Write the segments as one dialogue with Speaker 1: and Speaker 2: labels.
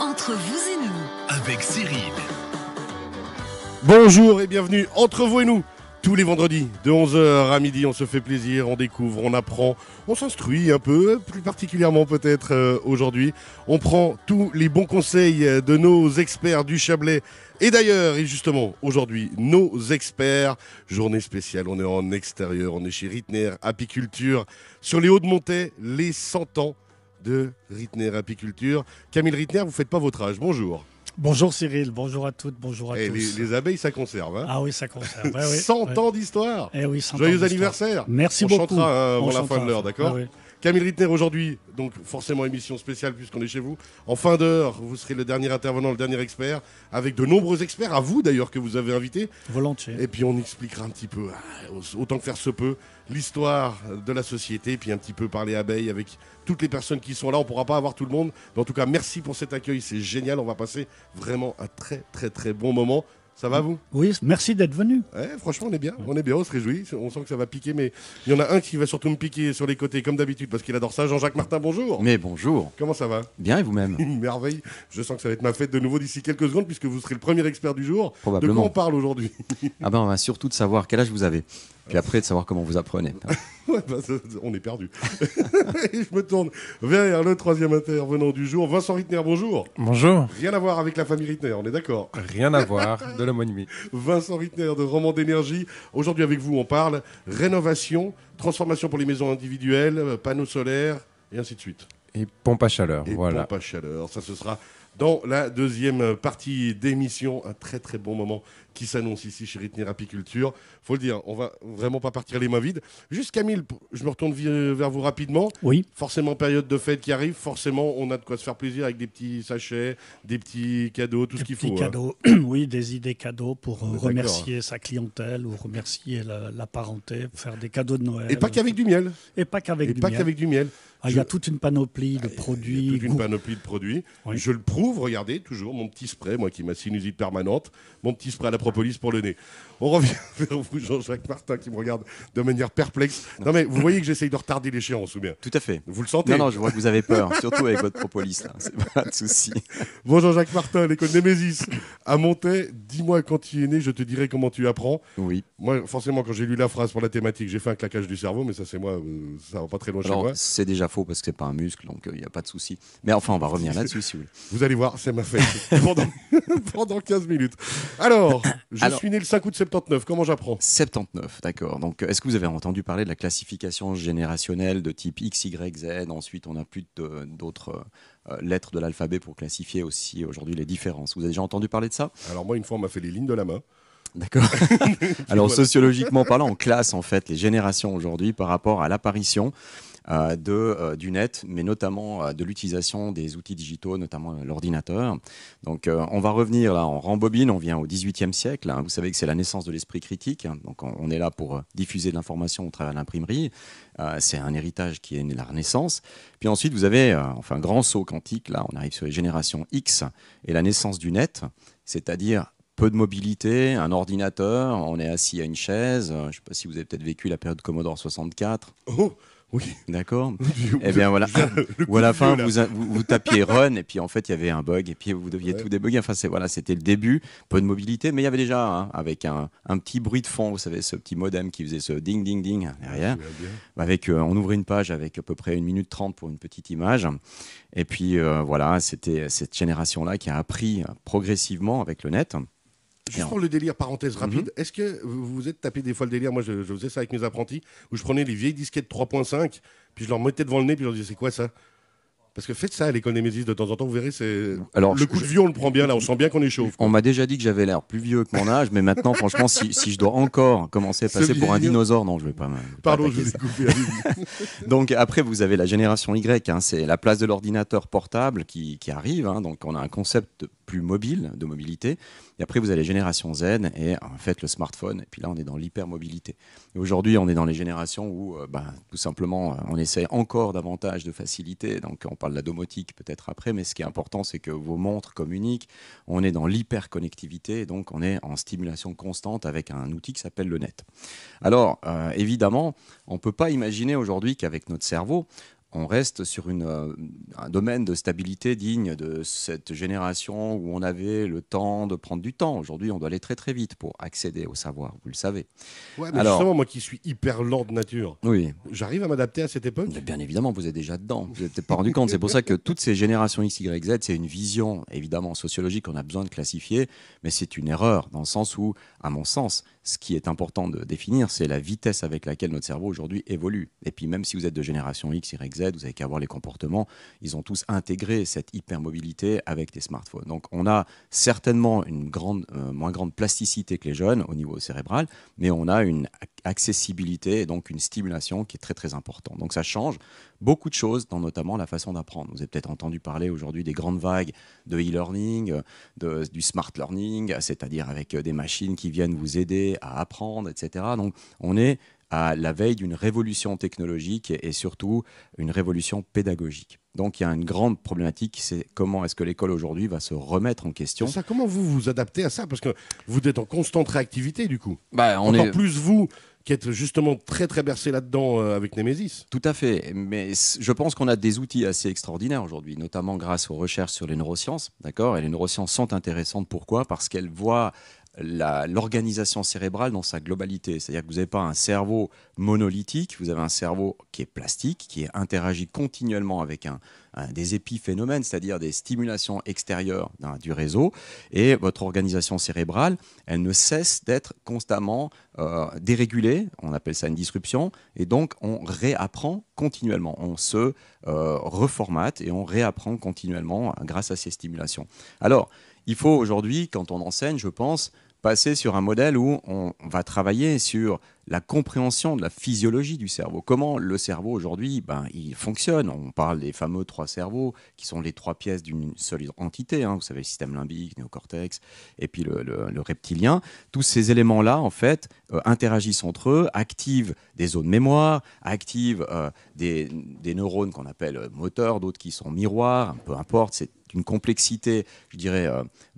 Speaker 1: Entre vous et nous,
Speaker 2: avec Cyril.
Speaker 3: Bonjour et bienvenue entre vous et nous. Tous les vendredis, de 11h à midi, on se fait plaisir, on découvre, on apprend, on s'instruit un peu, plus particulièrement peut-être aujourd'hui. On prend tous les bons conseils de nos experts du Chablais. Et d'ailleurs, et justement, aujourd'hui, nos experts, journée spéciale, on est en extérieur, on est chez Ritner Apiculture, sur les Hauts-de-Montaix, les 100 ans de Ritner Apiculture. Camille Ritner, vous ne faites pas votre âge, bonjour.
Speaker 4: Bonjour Cyril, bonjour à toutes, bonjour à tous.
Speaker 3: Les abeilles, ça conserve. Hein,
Speaker 4: ah oui, ça conserve. Ouais,
Speaker 3: 100 ans d'histoire.
Speaker 4: Oui, 100
Speaker 3: Joyeux
Speaker 4: ans
Speaker 3: anniversaire.
Speaker 4: Merci
Speaker 3: on
Speaker 4: beaucoup.
Speaker 3: Chantera,
Speaker 4: on
Speaker 3: avant
Speaker 4: chantera
Speaker 3: la fin de l'heure, d'accord Camille Ritner, aujourd'hui, donc forcément émission spéciale puisqu'on est chez vous. En fin d'heure, vous serez le dernier intervenant, le dernier expert, avec de nombreux experts, à vous d'ailleurs, que vous avez invités.
Speaker 4: Volontiers.
Speaker 3: Et puis on expliquera un petit peu, autant que faire se peut, l'histoire de la société, puis un petit peu parler abeilles avec toutes les personnes qui sont là. On ne pourra pas avoir tout le monde. Mais en tout cas, merci pour cet accueil, c'est génial. On va passer vraiment un très bon moment. Ça va, vous?
Speaker 4: Oui, merci d'être venu.
Speaker 3: Ouais, franchement, on est bien, on se réjouit. On sent que ça va piquer, mais il y en a un qui va surtout me piquer sur les côtés, comme d'habitude, parce qu'il adore ça. Jean-Jacques Martin, bonjour.
Speaker 5: Mais bonjour.
Speaker 3: Comment ça va?
Speaker 5: Bien, et vous-même?
Speaker 3: Une merveille. Je sens que ça va être ma fête de nouveau d'ici quelques secondes, puisque vous serez le premier expert du jour.
Speaker 5: Probablement.
Speaker 3: De quoi on parle aujourd'hui?
Speaker 5: Ah ben, on va surtout de savoir quel âge vous avez. Puis après, de savoir comment vous apprenez.
Speaker 3: Ouais, bah, on est perdu. Et je me tourne vers le troisième intervenant du jour, Vincent Ritner, bonjour.
Speaker 6: Bonjour.
Speaker 3: Rien à voir avec la famille Ritner, on est d'accord?
Speaker 6: Rien à voir, de l'homonymie.
Speaker 3: Vincent Ritner de Roman d'énergie. Aujourd'hui avec vous, on parle rénovation, transformation pour les maisons individuelles, panneaux solaires et ainsi de suite.
Speaker 6: Et pompe à chaleur,
Speaker 3: Et
Speaker 6: voilà.
Speaker 3: pompe à chaleur, ça ce sera dans la deuxième partie d'émission. Un très bon moment qui s'annonce ici chez Ritner Apiculture. Faut le dire, on va vraiment pas partir les mains vides. Juste Camille, je me retourne vers vous rapidement.
Speaker 4: Oui.
Speaker 3: Forcément, période de fête qui arrive, forcément, on a de quoi se faire plaisir avec des petits sachets, des petits cadeaux, tout ce qu'il faut.
Speaker 4: Des cadeaux, oui, des idées cadeaux pour remercier sa clientèle ou remercier la parenté, faire des cadeaux de Noël.
Speaker 3: Et pas qu'avec du miel.
Speaker 4: Et pas qu'avec du miel. Il y a toute une panoplie de produits.
Speaker 3: Il y a toute une panoplie de produits. Oui. Je le prouve, regardez, toujours mon petit spray, moi qui ai ma sinusite permanente, mon petit spray à la propolis pour le nez. On revient vers vous, Jean-Jacques Martin, qui me regarde de manière perplexe. Non mais vous voyez que j'essaye de retarder l'échéance, ou bien?
Speaker 5: Tout à fait.
Speaker 3: Vous le sentez?
Speaker 5: Non, je vois que vous avez peur, surtout avec votre propolis, là. C'est pas de souci.
Speaker 3: Bon, Jean-Jacques Martin, l'école Némésis à Montaix, dis-moi quand tu es né, je te dirai comment tu apprends.
Speaker 5: Oui.
Speaker 3: Moi, forcément, quand j'ai lu la phrase pour la thématique, j'ai fait un claquage du cerveau, mais ça c'est moi, ça va pas très loin chez moi.
Speaker 5: C'est déjà faux parce que c'est pas un muscle, donc il n'y a pas de souci. Mais enfin, on va revenir là-dessus si vous voulez.
Speaker 3: Vous allez voir, c'est ma fête pendant 15 minutes. Alors, je suis né le 5 août 79, comment j'apprends?
Speaker 5: 79, d'accord. Donc, est-ce que vous avez entendu parler de la classification générationnelle de type X, Y, Z? Ensuite, on n'a plus d'autres lettres de l'alphabet pour classifier aussi aujourd'hui les différences. Vous avez déjà entendu parler de ça?
Speaker 3: Alors moi, une fois, on m'a fait les lignes de la main.
Speaker 5: D'accord. Alors, sociologiquement parlant, on classe en fait les générations aujourd'hui par rapport à l'apparition du net, mais notamment de l'utilisation des outils digitaux, notamment l'ordinateur. Donc on va revenir là, on rembobine, on vient au XVIIIe siècle. Hein. Vous savez que c'est la naissance de l'esprit critique. Hein. Donc on est là pour diffuser de l'information au travers de l'imprimerie. C'est un héritage qui est né de la Renaissance. Puis ensuite, vous avez un grand saut quantique. Là, on arrive sur les générations X et la naissance du net, c'est-à-dire peu de mobilité, un ordinateur, on est assis à une chaise. Je ne sais pas si vous avez peut-être vécu la période Commodore 64.
Speaker 3: Oh oui.
Speaker 5: D'accord. Et bien voilà. Ou à la fin, vous tapiez Run et puis en fait il y avait un bug et puis vous deviez tout débugger. Enfin c'était le début, peu de mobilité, mais il y avait déjà avec un petit bruit de fond, vous savez, ce petit modem qui faisait ce ding ding ding derrière. On ouvrait une page avec à peu près 1 minute 30 pour une petite image. Et puis voilà, c'était cette génération-là qui a appris progressivement avec le net.
Speaker 3: Juste pour le délire, parenthèse rapide, est-ce que vous vous êtes tapé des fois le délire? Moi, je faisais ça avec mes apprentis, où je prenais les vieilles disquettes 3.5, puis je leur mettais devant le nez, puis je leur disais, c'est quoi ça? Parce que faites ça à l'école Némésis de temps en temps, vous verrez, le coup de vieux, on le prend bien, là, on sent bien qu'on est chaud.
Speaker 5: On m'a déjà dit que j'avais l'air plus vieux que mon âge, mais maintenant, franchement, si je dois encore commencer à passer pour un dinosaure, non, je ne vais pas.
Speaker 3: Pardon, je vous ai coupé.
Speaker 5: Donc après, vous avez la génération Y, hein, c'est la place de l'ordinateur portable qui arrive, hein, donc on a un concept plus mobile, de mobilité. Et après, vous avez les générations Z et en fait le smartphone. Et puis là, on est dans l'hypermobilité. Et aujourd'hui, on est dans les générations où tout simplement, on essaie encore davantage de facilité. Donc on parle de la domotique peut-être après, mais ce qui est important, c'est que vos montres communiquent. On est dans l'hyperconnectivité, donc on est en stimulation constante avec un outil qui s'appelle le net. Alors, évidemment, on ne peut pas imaginer aujourd'hui qu'avec notre cerveau, on reste sur un domaine de stabilité digne de cette génération où on avait le temps de prendre du temps. Aujourd'hui, on doit aller très très vite pour accéder au savoir, vous le savez.
Speaker 3: Ouais, mais justement, moi qui suis hyper lent de nature,
Speaker 5: oui,
Speaker 3: j'arrive à m'adapter à cette époque.
Speaker 5: mais bien évidemment, vous êtes déjà dedans. Vous n'êtes peut-être pas rendu compte. C'est pour ça que toutes ces générations X, Y, Z, c'est une vision évidemment sociologique qu'on a besoin de classifier, mais c'est une erreur dans le sens où, à mon sens, ce qui est important de définir, c'est la vitesse avec laquelle notre cerveau aujourd'hui évolue. Et puis même si vous êtes de génération X, Y, Z, vous n'avez qu'à voir les comportements, ils ont tous intégré cette hypermobilité avec des smartphones. Donc on a certainement une moins grande plasticité que les jeunes au niveau cérébral, mais on a une accessibilité et donc une stimulation qui est très très importante. Donc ça change beaucoup de choses, dans notamment la façon d'apprendre. Vous avez peut-être entendu parler aujourd'hui des grandes vagues de e-learning, du smart learning, c'est-à-dire avec des machines qui viennent vous aider à apprendre, etc. Donc on est à la veille d'une révolution technologique et surtout une révolution pédagogique. Donc il y a une grande problématique, c'est comment est-ce que l'école aujourd'hui va se remettre en question.
Speaker 3: Ça, comment vous vous adaptez à ça? Parce que vous êtes en constante réactivité du coup. Plus vous qui êtes justement très très bercé là-dedans avec Nemesis.
Speaker 5: Tout à fait, mais je pense qu'on a des outils assez extraordinaires aujourd'hui, notamment grâce aux recherches sur les neurosciences, d'accord? Et les neurosciences sont intéressantes, pourquoi? Parce qu'elles voient l'organisation cérébrale dans sa globalité. C'est-à-dire que vous n'avez pas un cerveau monolithique, vous avez un cerveau qui est plastique, qui interagit continuellement avec des épiphénomènes, c'est-à-dire des stimulations extérieures du réseau. Et votre organisation cérébrale, elle ne cesse d'être constamment dérégulée, on appelle ça une disruption, et donc on réapprend continuellement. On se reformate et on réapprend continuellement grâce à ces stimulations. Alors, il faut aujourd'hui, quand on enseigne, je pense, passer sur un modèle où on va travailler sur la compréhension de la physiologie du cerveau. Comment le cerveau aujourd'hui, il fonctionne. On parle des fameux 3 cerveaux qui sont les 3 pièces d'une seule entité. Vous savez, le système limbique, néocortex et puis le reptilien. Tous ces éléments-là, en fait, interagissent entre eux, activent des zones mémoire, activent des neurones qu'on appelle moteurs, d'autres qui sont miroirs, peu importe, c'est une complexité, je dirais,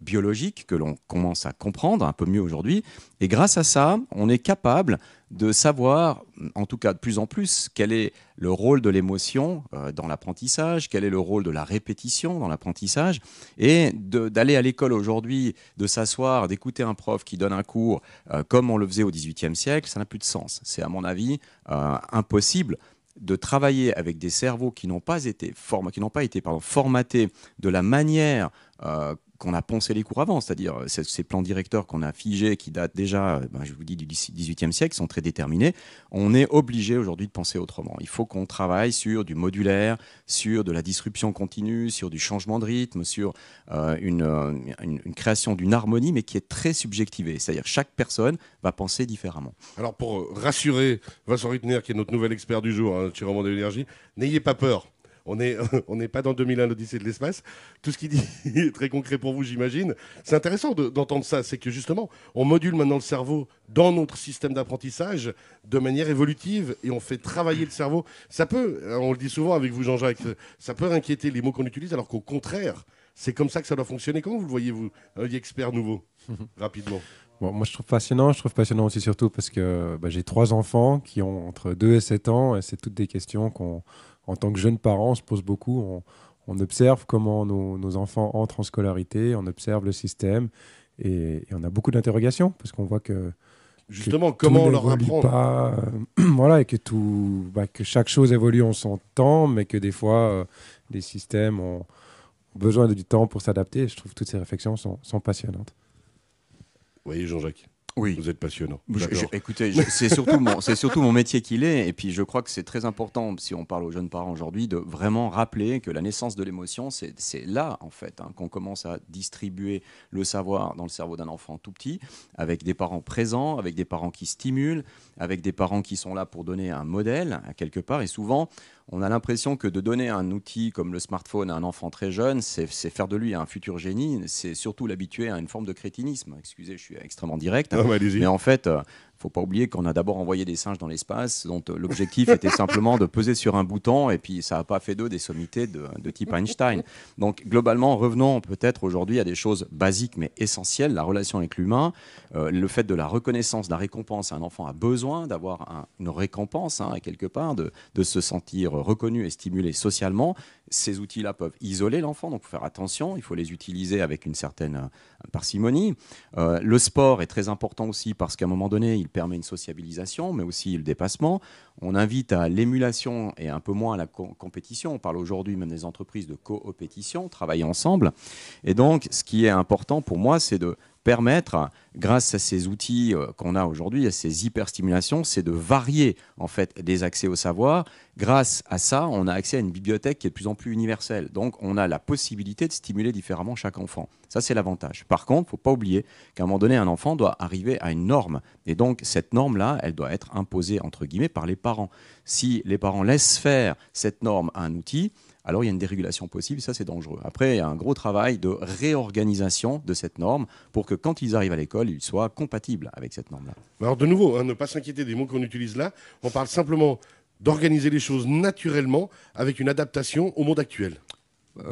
Speaker 5: biologique que l'on commence à comprendre un peu mieux aujourd'hui. Et grâce à ça, on est capable de savoir, en tout cas de plus en plus, quel est le rôle de l'émotion dans l'apprentissage, quel est le rôle de la répétition dans l'apprentissage, et d'aller à l'école aujourd'hui, de s'asseoir, d'écouter un prof qui donne un cours comme on le faisait au XVIIIe siècle, ça n'a plus de sens. C'est à mon avis impossible de travailler avec des cerveaux qui n'ont pas été formatés de la manière qu'on a poncé les cours avant, c'est-à-dire ces plans directeurs qu'on a figés, qui datent déjà, je vous dis, du XVIIIe siècle, qui sont très déterminés. On est obligé aujourd'hui de penser autrement. Il faut qu'on travaille sur du modulaire, sur de la disruption continue, sur du changement de rythme, sur une création d'une harmonie, mais qui est très subjectivée. C'est-à-dire chaque personne va penser différemment.
Speaker 3: Alors pour rassurer Vincent Rittner, qui est notre nouvel expert du jour, chez Roman de l'énergie, n'ayez pas peur. On n'est pas dans 2001, l'Odyssée de l'espace. Tout ce qu'il dit est très concret pour vous, j'imagine. C'est intéressant d'entendre ça. C'est que justement, on module maintenant le cerveau dans notre système d'apprentissage de manière évolutive et on fait travailler le cerveau. Ça peut, on le dit souvent avec vous, Jean-Jacques, ça peut inquiéter les mots qu'on utilise, alors qu'au contraire, c'est comme ça que ça doit fonctionner. Comment vous le voyez, vous, un expert nouveau, rapidement?
Speaker 6: Bon, moi, je trouve passionnant. Je trouve passionnant aussi surtout parce que j'ai 3 enfants qui ont entre 2 et 7 ans. Et c'est toutes des questions en tant que jeune parent, on se pose beaucoup. On observe comment nos enfants entrent en scolarité, on observe le système et on a beaucoup d'interrogations parce qu'on voit que
Speaker 3: justement, comment leur apprendre
Speaker 6: pas, voilà, et que que chaque chose évolue en son temps, mais que des fois, les systèmes ont besoin de du temps pour s'adapter. Je trouve que toutes ces réflexions sont passionnantes.
Speaker 3: Vous voyez, Jean-Jacques,
Speaker 5: oui.
Speaker 3: Vous êtes passionnant.
Speaker 5: Écoutez, c'est surtout mon métier qu'il est. Et puis, je crois que c'est très important, si on parle aux jeunes parents aujourd'hui, de vraiment rappeler que la naissance de l'émotion, c'est là, en fait, qu'on commence à distribuer le savoir dans le cerveau d'un enfant tout petit, avec des parents présents, avec des parents qui stimulent, avec des parents qui sont là pour donner un modèle, à quelque part. Et souvent, on a l'impression que de donner un outil comme le smartphone à un enfant très jeune, c'est faire de lui un futur génie. C'est surtout l'habituer à une forme de crétinisme. Excusez, je suis extrêmement direct.
Speaker 3: Ah,
Speaker 5: mais en fait, faut pas oublier qu'on a d'abord envoyé des singes dans l'espace, dont l'objectif était simplement de peser sur un bouton, et puis ça n'a pas fait d'eux des sommités de type Einstein. Donc globalement, revenons peut-être aujourd'hui à des choses basiques mais essentielles, la relation avec l'humain, le fait de la reconnaissance, de la récompense. Un enfant a besoin d'avoir une récompense, quelque part, de se sentir reconnu et stimulé socialement. Ces outils-là peuvent isoler l'enfant, donc il faut faire attention, il faut les utiliser avec une certaine parcimonie. Le sport est très important aussi parce qu'à un moment donné, il permet une sociabilisation, mais aussi le dépassement. On invite à l'émulation et un peu moins à la compétition. On parle aujourd'hui même des entreprises de coopétition, travailler ensemble. Et donc, ce qui est important pour moi, c'est de permettre, grâce à ces outils qu'on a aujourd'hui, à ces hyperstimulations, c'est de varier en fait les accès au savoir. Grâce à ça, on a accès à une bibliothèque qui est de plus en plus universelle. Donc, on a la possibilité de stimuler différemment chaque enfant. Ça, c'est l'avantage. Par contre, il ne faut pas oublier qu'à un moment donné, un enfant doit arriver à une norme. Et donc, cette norme-là, elle doit être imposée, entre guillemets, par les parents. Si les parents laissent faire cette norme à un outil, alors il y a une dérégulation possible, ça c'est dangereux. Après, il y a un gros travail de réorganisation de cette norme pour que quand ils arrivent à l'école, ils soient compatibles avec cette norme-là.
Speaker 3: Alors de nouveau, ne pas s'inquiéter des mots qu'on utilise là, on parle simplement d'organiser les choses naturellement avec une adaptation au monde actuel.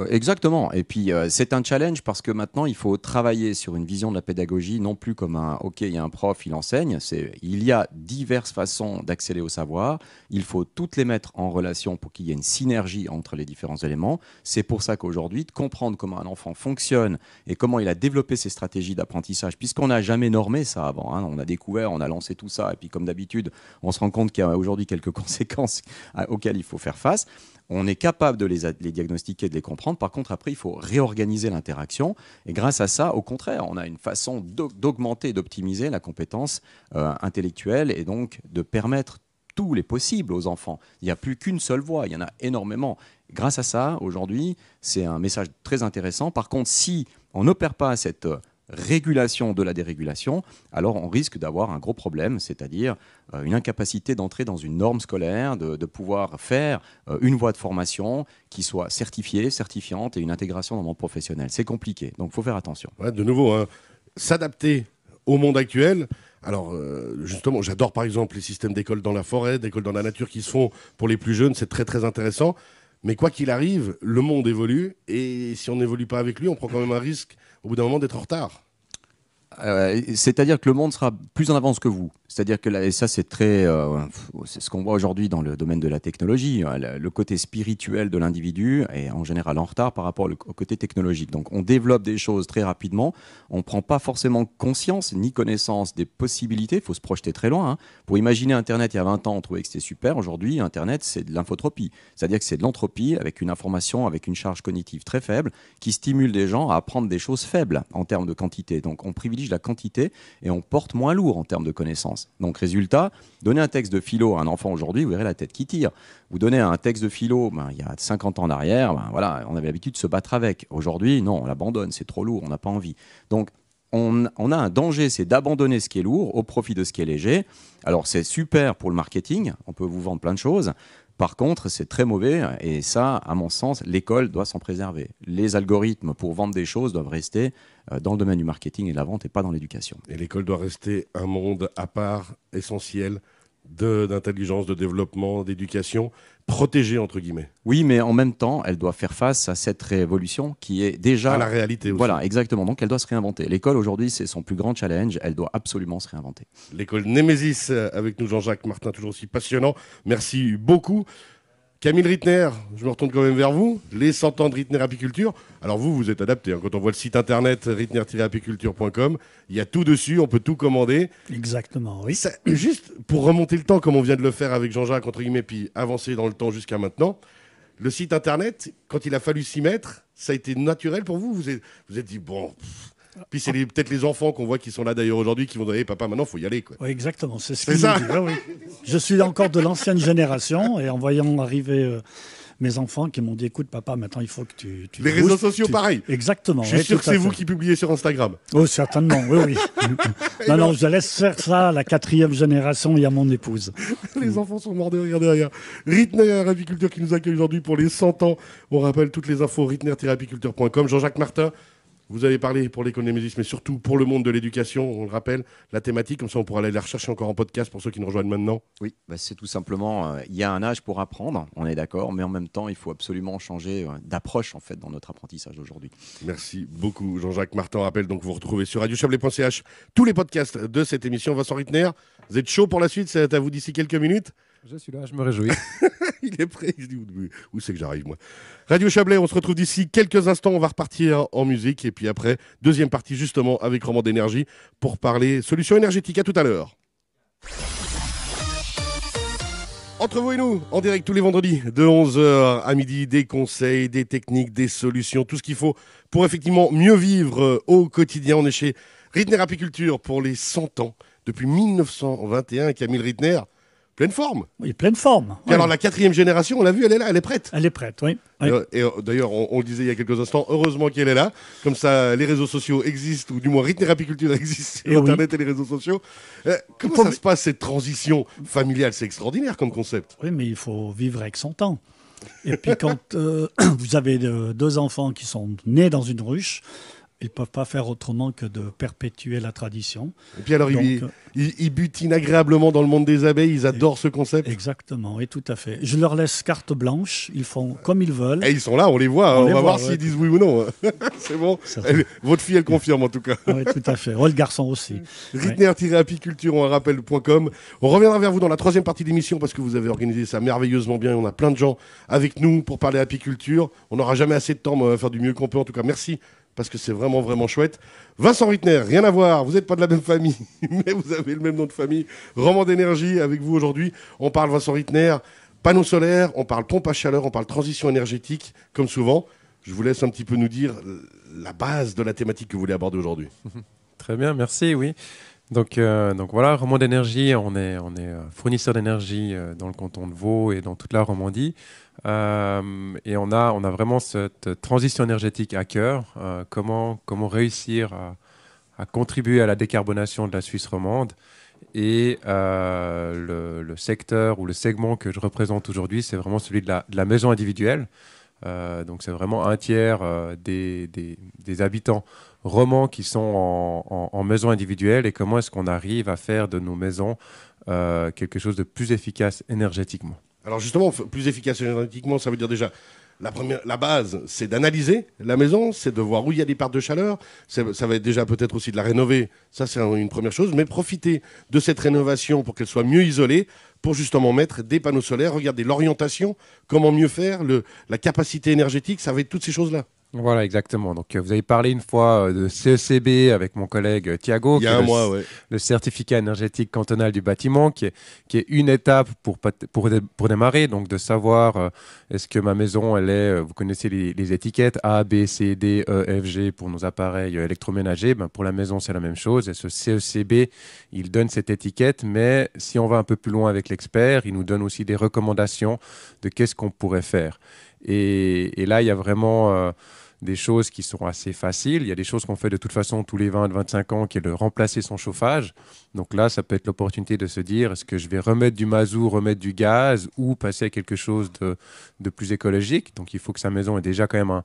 Speaker 5: Exactement. Et puis, c'est un challenge parce que maintenant, il faut travailler sur une vision de la pédagogie, non plus comme OK, il y a un prof, il enseigne. Il y a diverses façons d'accéder au savoir. Il faut toutes les mettre en relation pour qu'il y ait une synergie entre les différents éléments. C'est pour ça qu'aujourd'hui, de comprendre comment un enfant fonctionne et comment il a développé ses stratégies d'apprentissage, puisqu'on n'a jamais normé ça avant. On a découvert, on a lancé tout ça. Et puis, comme d'habitude, on se rend compte qu'il y a aujourd'hui quelques conséquences auxquelles il faut faire face. On est capable de les diagnostiquer, de les comprendre. Par contre, après, il faut réorganiser l'interaction. Et grâce à ça, au contraire, on a une façon d'augmenter, d'optimiser la compétence intellectuelle et donc de permettre tous les possibles aux enfants. Il n'y a plus qu'une seule voie, il y en a énormément. Grâce à ça, aujourd'hui, c'est un message très intéressant. Par contre, si on n'opère pas cette régulation de la dérégulation, alors on risque d'avoir un gros problème, c'est-à-dire une incapacité d'entrer dans une norme scolaire, de pouvoir faire une voie de formation qui soit certifiée, certifiante et une intégration dans le monde professionnel. C'est compliqué, donc il faut faire attention.
Speaker 3: Ouais, de nouveau, s'adapter au monde actuel. Alors, justement, j'adore par exemple les systèmes d'écoles dans la forêt, d'écoles dans la nature qui se font pour les plus jeunes, c'est très très intéressant. Mais quoi qu'il arrive, le monde évolue et si on n'évolue pas avec lui, on prend quand même un risque au bout d'un moment d'être en retard.
Speaker 5: C'est-à-dire que le monde sera plus en avance que vous. C'est-à-dire que et ça, c'est c'est ce qu'on voit aujourd'hui dans le domaine de la technologie. Le côté spirituel de l'individu est en général en retard par rapport au côté technologique. Donc, on développe des choses très rapidement. On ne prend pas forcément conscience ni connaissance des possibilités. Il faut se projeter très loin. Pour imaginer Internet il y a 20 ans, on trouvait que c'était super. Aujourd'hui, Internet, c'est de l'infotropie. C'est-à-dire que c'est de l'entropie avec une information, avec une charge cognitive très faible qui stimule des gens à apprendre des choses faibles en termes de quantité. Donc, on privilégie la quantité et on porte moins lourd en termes de connaissances. Donc, résultat, donnez un texte de philo à un enfant aujourd'hui, vous verrez la tête qui tire. Vous donnez un texte de philo il y a 50 ans en arrière, voilà, on avait l'habitude de se battre avec. Aujourd'hui, non, on l'abandonne, c'est trop lourd, on n'a pas envie. Donc, on a un danger, c'est d'abandonner ce qui est lourd au profit de ce qui est léger. Alors, c'est super pour le marketing, on peut vous vendre plein de choses. Par contre, c'est très mauvais et ça, à mon sens, l'école doit s'en préserver. Les algorithmes pour vendre des choses doivent rester dans le domaine du marketing et de la vente et pas dans l'éducation.
Speaker 3: Et l'école doit rester un monde à part, essentiel, d'intelligence, de développement, d'éducation, protégé entre guillemets.
Speaker 5: Oui, mais en même temps, elle doit faire face à cette révolution qui est déjà...
Speaker 3: À la réalité aussi.
Speaker 5: Voilà, exactement. Donc, elle doit se réinventer. L'école, aujourd'hui, c'est son plus grand challenge. Elle doit absolument se réinventer.
Speaker 3: L'école Némésis, avec nous Jean-Jacques Martin, toujours aussi passionnant. Merci beaucoup. Camille Rittner, je me retourne quand même vers vous. Les 100 ans de Rittner Apiculture. Alors vous êtes adapté. Quand on voit le site internet rittner-apiculture.com, il y a tout dessus, on peut tout commander.
Speaker 4: Exactement, oui.
Speaker 3: Ça, juste pour remonter le temps, comme on vient de le faire avec Jean-Jacques, entre guillemets, puis avancer dans le temps jusqu'à maintenant, le site internet, quand il a fallu s'y mettre, ça a été naturel pour vous. Vous êtes dit, bon... Puis c'est peut-être les enfants qu'on voit qui sont là d'ailleurs aujourd'hui qui vont dire hey, papa, maintenant il faut y aller. Quoi.
Speaker 4: Oui, exactement. C'est ce ça. Oui. Je suis encore de l'ancienne génération et en voyant arriver mes enfants qui m'ont dit écoute papa, maintenant il faut que tu
Speaker 3: les réseaux sociaux, pareil.
Speaker 4: Exactement.
Speaker 3: Je suis sûr que c'est vous qui publiez sur Instagram.
Speaker 4: Oh, certainement, oui. non, je laisse faire ça à la 4e génération et à mon épouse.
Speaker 3: Les enfants sont morts de rire derrière. Rittner Apiculture qui nous accueille aujourd'hui pour les 100 ans. On rappelle toutes les infos rittner-apiculture.com. Jean-Jacques Martin, Vous avez parlé pour l'école Némésis, mais surtout pour le monde de l'éducation, on le rappelle, la thématique, comme ça on pourra aller la rechercher encore en podcast pour ceux qui nous rejoignent maintenant.
Speaker 5: Oui, c'est tout simplement, il y a un âge pour apprendre, on est d'accord, mais en même temps, il faut absolument changer d'approche en fait dans notre apprentissage aujourd'hui.
Speaker 3: Merci beaucoup Jean-Jacques Martin. Rappelle donc vous retrouvez sur radiochablais.ch tous les podcasts de cette émission. Vincent Rittner, vous êtes chaud pour la suite, c'est à vous d'ici quelques minutes.
Speaker 6: Je suis là, je me réjouis.
Speaker 3: Il est prêt, il se dit où c'est que j'arrive moi. Radio Chablais, on se retrouve d'ici quelques instants, on va repartir en musique et puis après, deuxième partie justement avec Roman d'énergie pour parler solutions énergétiques. À tout à l'heure. Entre vous et nous, en direct tous les vendredis de 11h à midi, des conseils, des techniques, des solutions, tout ce qu'il faut pour effectivement mieux vivre au quotidien. On est chez Rittner Apiculture pour les 100 ans, depuis 1921, Camille Rittner. Pleine forme.
Speaker 4: Oui, pleine forme.
Speaker 3: Et alors la 4e génération, on l'a vu, elle est là, elle est prête.
Speaker 4: Elle est prête, oui.
Speaker 3: Et d'ailleurs, on le disait il y a quelques instants, heureusement qu'elle est là. Comme ça, les réseaux sociaux existent, ou du moins Rittner Apiculture existe sur Internet et les réseaux sociaux. Comment ça se passe, cette transition familiale? C'est extraordinaire comme concept.
Speaker 4: Oui, mais il faut vivre avec son temps. Et puis quand vous avez 2 enfants qui sont nés dans une ruche, ils ne peuvent pas faire autrement que de perpétuer la tradition.
Speaker 3: Et puis alors, ils butinent agréablement dans le monde des abeilles, ils adorent ce concept.
Speaker 4: Exactement, oui, tout à fait. Je leur laisse carte blanche, ils font comme ils veulent.
Speaker 3: Et ils sont là, on les voit, on va voir s'ils disent oui ou non. C'est bon. Votre fille, elle confirme en tout cas.
Speaker 4: Oui, tout à fait. Le garçon aussi.
Speaker 3: Rittner-apiculture, on rappelle.com. On reviendra vers vous dans la 3e partie de l'émission parce que vous avez organisé ça merveilleusement bien. On a plein de gens avec nous pour parler apiculture. On n'aura jamais assez de temps, mais on va faire du mieux qu'on peut. En tout cas, merci. Parce que c'est vraiment, vraiment chouette. Vincent Rittner, rien à voir, vous n'êtes pas de la même famille, mais vous avez le même nom de famille. Roman d'énergie avec vous aujourd'hui. On parle Vincent Rittner, panneaux solaires, on parle pompe à chaleur, on parle transition énergétique, comme souvent. Je vous laisse un petit peu nous dire la base de la thématique que vous voulez aborder aujourd'hui.
Speaker 6: Très bien, merci, oui. Donc voilà, Roman d'énergie, on est fournisseur d'énergie dans le canton de Vaud et dans toute la Romandie. Et on a vraiment cette transition énergétique à cœur. Comment réussir à contribuer à la décarbonation de la Suisse romande. Et le secteur ou le segment que je représente aujourd'hui, c'est vraiment celui de la maison individuelle. Donc c'est vraiment un tiers des habitants romans qui sont en maison individuelle et comment est-ce qu'on arrive à faire de nos maisons quelque chose de plus efficace énergétiquement.
Speaker 3: Alors justement, plus efficace énergétiquement, ça veut dire déjà, la base, c'est d'analyser la maison, c'est de voir où il y a des pertes de chaleur, ça va être déjà peut-être aussi de la rénover, ça c'est une première chose, mais profiter de cette rénovation pour qu'elle soit mieux isolée, pour justement mettre des panneaux solaires, regarder l'orientation, comment mieux faire, la capacité énergétique, ça va être toutes ces choses-là.
Speaker 6: Voilà, exactement. Donc, vous avez parlé une fois de CECB avec mon collègue Thiago.
Speaker 3: Il y a un mois, oui.
Speaker 6: Le certificat énergétique cantonal du bâtiment, qui est une étape pour démarrer. Donc, de savoir est-ce que ma maison, elle est, vous connaissez les étiquettes A, B, C, D, E, F, G pour nos appareils électroménagers. Pour la maison, c'est la même chose. Et ce CECB, il donne cette étiquette. Mais si on va un peu plus loin avec l'expert, il nous donne aussi des recommandations de qu'est-ce qu'on pourrait faire. Et là, il y a vraiment des choses qui sont assez faciles. Il y a des choses qu'on fait de toute façon tous les 20-25 ans, qui est de remplacer son chauffage. Donc là, ça peut être l'opportunité de se dire, est-ce que je vais remettre du mazout, remettre du gaz ou passer à quelque chose de plus écologique. Donc il faut que sa maison ait déjà quand même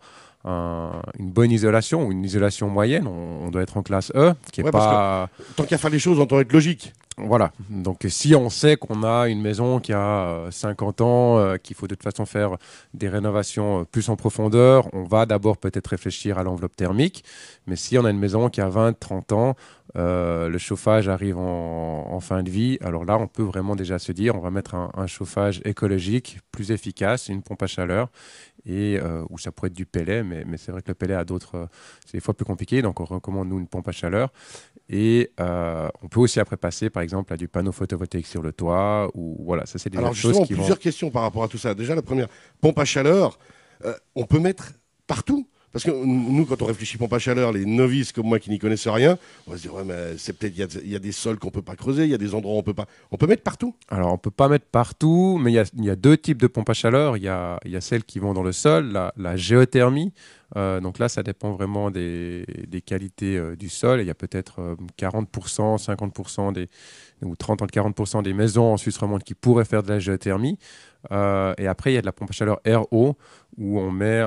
Speaker 6: une bonne isolation ou une isolation moyenne. On doit être en classe E, qui est pas...
Speaker 3: Tant qu'à faire les choses, on doit être logique.
Speaker 6: Voilà, donc si on sait qu'on a une maison qui a 50 ans, qu'il faut de toute façon faire des rénovations plus en profondeur, on va d'abord peut-être réfléchir à l'enveloppe thermique. Mais si on a une maison qui a 20-30 ans, le chauffage arrive en fin de vie, alors là on peut vraiment déjà se dire on va mettre un chauffage écologique plus efficace, une pompe à chaleur, et ou ça pourrait être du pellet, mais c'est vrai que le pellet a d'autres, c'est des fois plus compliqué, donc on recommande nous une pompe à chaleur. Et on peut aussi après passer par exemple à du panneau photovoltaïque sur le toit, ou voilà, ça c'est des choses qui
Speaker 3: plusieurs questions par rapport à tout ça. Déjà la première, pompe à chaleur, on peut mettre partout. Parce que nous, quand on réfléchit pompe à chaleur, les novices comme moi qui n'y connaissent rien, on va se dire, ouais, mais c'est peut-être, il y a des sols qu'on ne peut pas creuser, il y a des endroits où on peut pas. On peut mettre partout.
Speaker 6: Alors, on ne peut pas mettre partout, mais il y a 2 types de pompes à chaleur. Il y a celles qui vont dans le sol, la géothermie. Donc là, ça dépend vraiment des qualités du sol. Il y a peut-être 40%, 50% ou 30 à 40% des maisons en Suisse romande qui pourraient faire de la géothermie. Et après, il y a de la pompe à chaleur RO où on met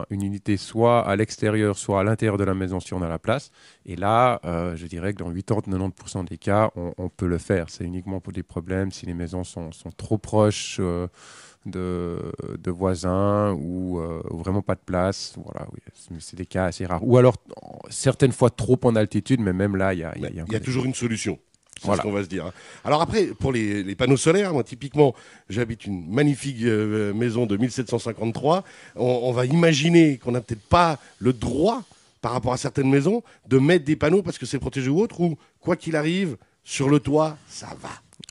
Speaker 6: une unité soit à l'extérieur, soit à l'intérieur de la maison si on a la place. Et là, je dirais que dans 80-90% des cas, on peut le faire. C'est uniquement pour des problèmes si les maisons sont trop proches de voisins ou vraiment pas de place. Voilà, oui, c'est des cas assez rares. Ou alors, certaines fois trop en altitude, mais même là, il y a
Speaker 3: toujours une solution. C'est
Speaker 6: voilà.
Speaker 3: ce qu'on va se dire. Alors après, pour les panneaux solaires, moi typiquement, j'habite une magnifique maison de 1753. On va imaginer qu'on n'a peut-être pas le droit, par rapport à certaines maisons, de mettre des panneaux parce que c'est protégé ou autre, ou quoi qu'il arrive, sur le toit, ça va.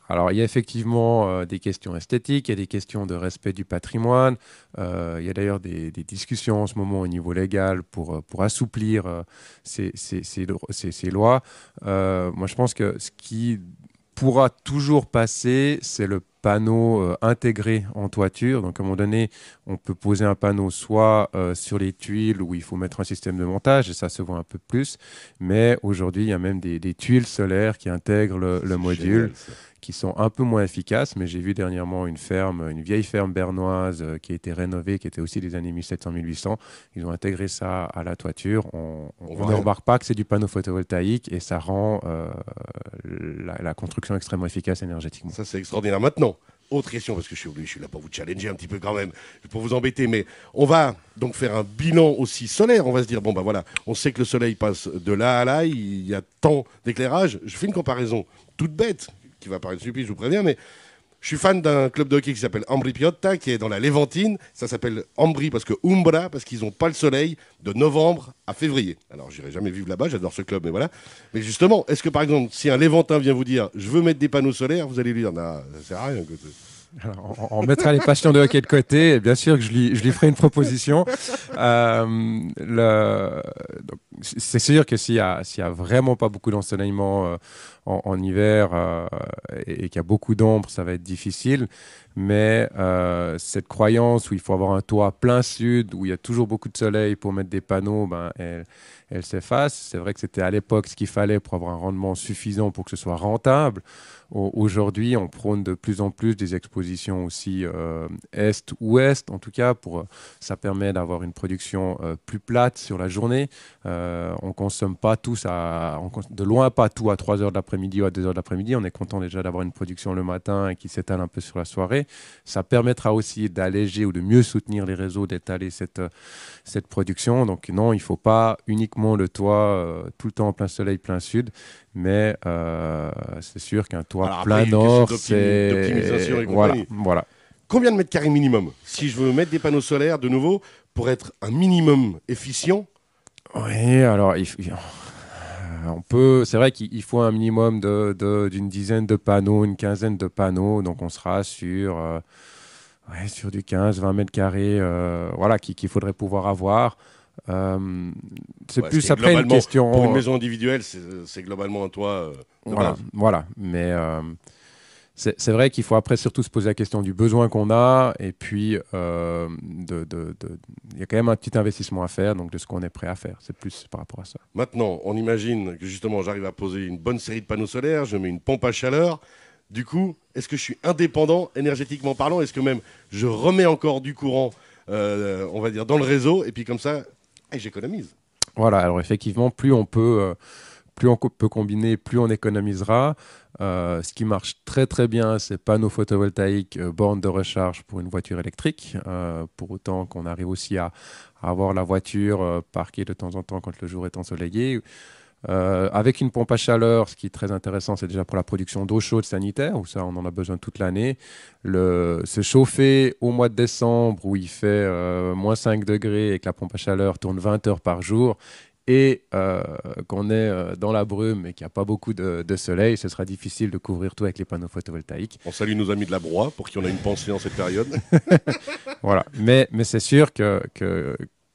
Speaker 6: Alors, il y a effectivement des questions esthétiques, il y a des questions de respect du patrimoine. Il y a d'ailleurs des discussions en ce moment au niveau légal pour assouplir ces lois. Moi, je pense que ce qui pourra toujours passer, c'est le panneau intégré en toiture. Donc, à un moment donné, on peut poser un panneau soit sur les tuiles où il faut mettre un système de montage, et ça se voit un peu plus. Mais aujourd'hui, il y a même des tuiles solaires qui intègrent le module. Génial, qui sont un peu moins efficaces, mais j'ai vu dernièrement une vieille ferme bernoise qui a été rénovée, qui était aussi des années 1700-1800. Ils ont intégré ça à la toiture. On ne remarque pas que c'est du panneau photovoltaïque et ça rend la construction extrêmement efficace énergétiquement.
Speaker 3: Ça, c'est extraordinaire. Maintenant, autre question, parce que je suis là pour vous challenger un petit peu quand même, pour vous embêter, mais on va donc faire un bilan aussi solaire. On va se dire, bon ben voilà, on sait que le soleil passe de là à là, il y a tant d'éclairage. Je fais une comparaison toute bête, qui va paraître stupide, je vous préviens, mais je suis fan d'un club de hockey qui s'appelle Ambri Piotta, qui est dans la Léventine. Ça s'appelle Ambri parce que Umbra, parce qu'ils n'ont pas le soleil de novembre à février. Alors, j'irai jamais vivre là-bas, j'adore ce club, mais voilà. Mais justement, est-ce que par exemple, si un Léventin vient vous dire, je veux mettre des panneaux solaires, vous allez lui dire, non, ça sert à rien.
Speaker 6: Alors, on mettra les passions de hockey de côté, et bien sûr que je lui ferai une proposition. C'est sûr que s'il y a vraiment pas beaucoup d'ensoleillement en hiver et qu'il y a beaucoup d'ombre, ça va être difficile. Mais cette croyance où il faut avoir un toit plein sud, où il y a toujours beaucoup de soleil pour mettre des panneaux, elle s'efface. C'est vrai que c'était à l'époque ce qu'il fallait pour avoir un rendement suffisant pour que ce soit rentable. Aujourd'hui, on prône de plus en plus des expositions aussi est-ouest, en tout cas, ça permet d'avoir une production plus plate sur la journée. On consomme pas tous de loin pas tout à 3 heures de l'après-midi ou à 2 heures de l'après-midi. On est content déjà d'avoir une production le matin et qui s'étale un peu sur la soirée. Ça permettra aussi d'alléger ou de mieux soutenir les réseaux, d'étaler cette production. Donc non, il ne faut pas uniquement le toit tout le temps en plein soleil, plein sud. Mais c'est sûr qu'un toit plein nord, c'est... Voilà.
Speaker 3: Combien de mètres carrés minimum, si je veux mettre des panneaux solaires de nouveau, pour être un minimum efficient?
Speaker 6: Oui, alors c'est vrai qu'il faut un minimum d'une dizaine de panneaux, une quinzaine de panneaux. Donc on sera sur du 15-20 mètres carrés qu'il faudrait pouvoir avoir. C'est plus après une question.
Speaker 3: Pour une maison individuelle, c'est globalement un toit.
Speaker 6: Voilà. Mais c'est vrai qu'il faut après surtout se poser la question du besoin qu'on a et puis il y a quand même un petit investissement à faire, donc de ce qu'on est prêt à faire. C'est plus par rapport à ça.
Speaker 3: Maintenant, on imagine que justement j'arrive à poser une bonne série de panneaux solaires, je mets une pompe à chaleur. Du coup, est-ce que je suis indépendant énergétiquement parlant? Est-ce que même je remets encore du courant, on va dire, dans le réseau et puis comme ça, j'économise?
Speaker 6: Voilà, alors effectivement, plus on peut combiner, plus on économisera. Ce qui marche très très bien, c'est panneaux photovoltaïques, bornes de recharge pour une voiture électrique, pour autant qu'on arrive aussi à avoir la voiture parquée de temps en temps quand le jour est ensoleillé. Avec une pompe à chaleur, ce qui est très intéressant, c'est déjà pour la production d'eau chaude sanitaire, où ça on en a besoin toute l'année. Se chauffer au mois de décembre où il fait moins 5 degrés et que la pompe à chaleur tourne 20 heures par jour, et qu'on est dans la brume et qu'il n'y a pas beaucoup de soleil, ce sera difficile de couvrir tout avec les panneaux photovoltaïques.
Speaker 3: On salue nos amis de la Broye pour qui on a une pensée en cette période.
Speaker 6: Voilà, mais c'est sûr que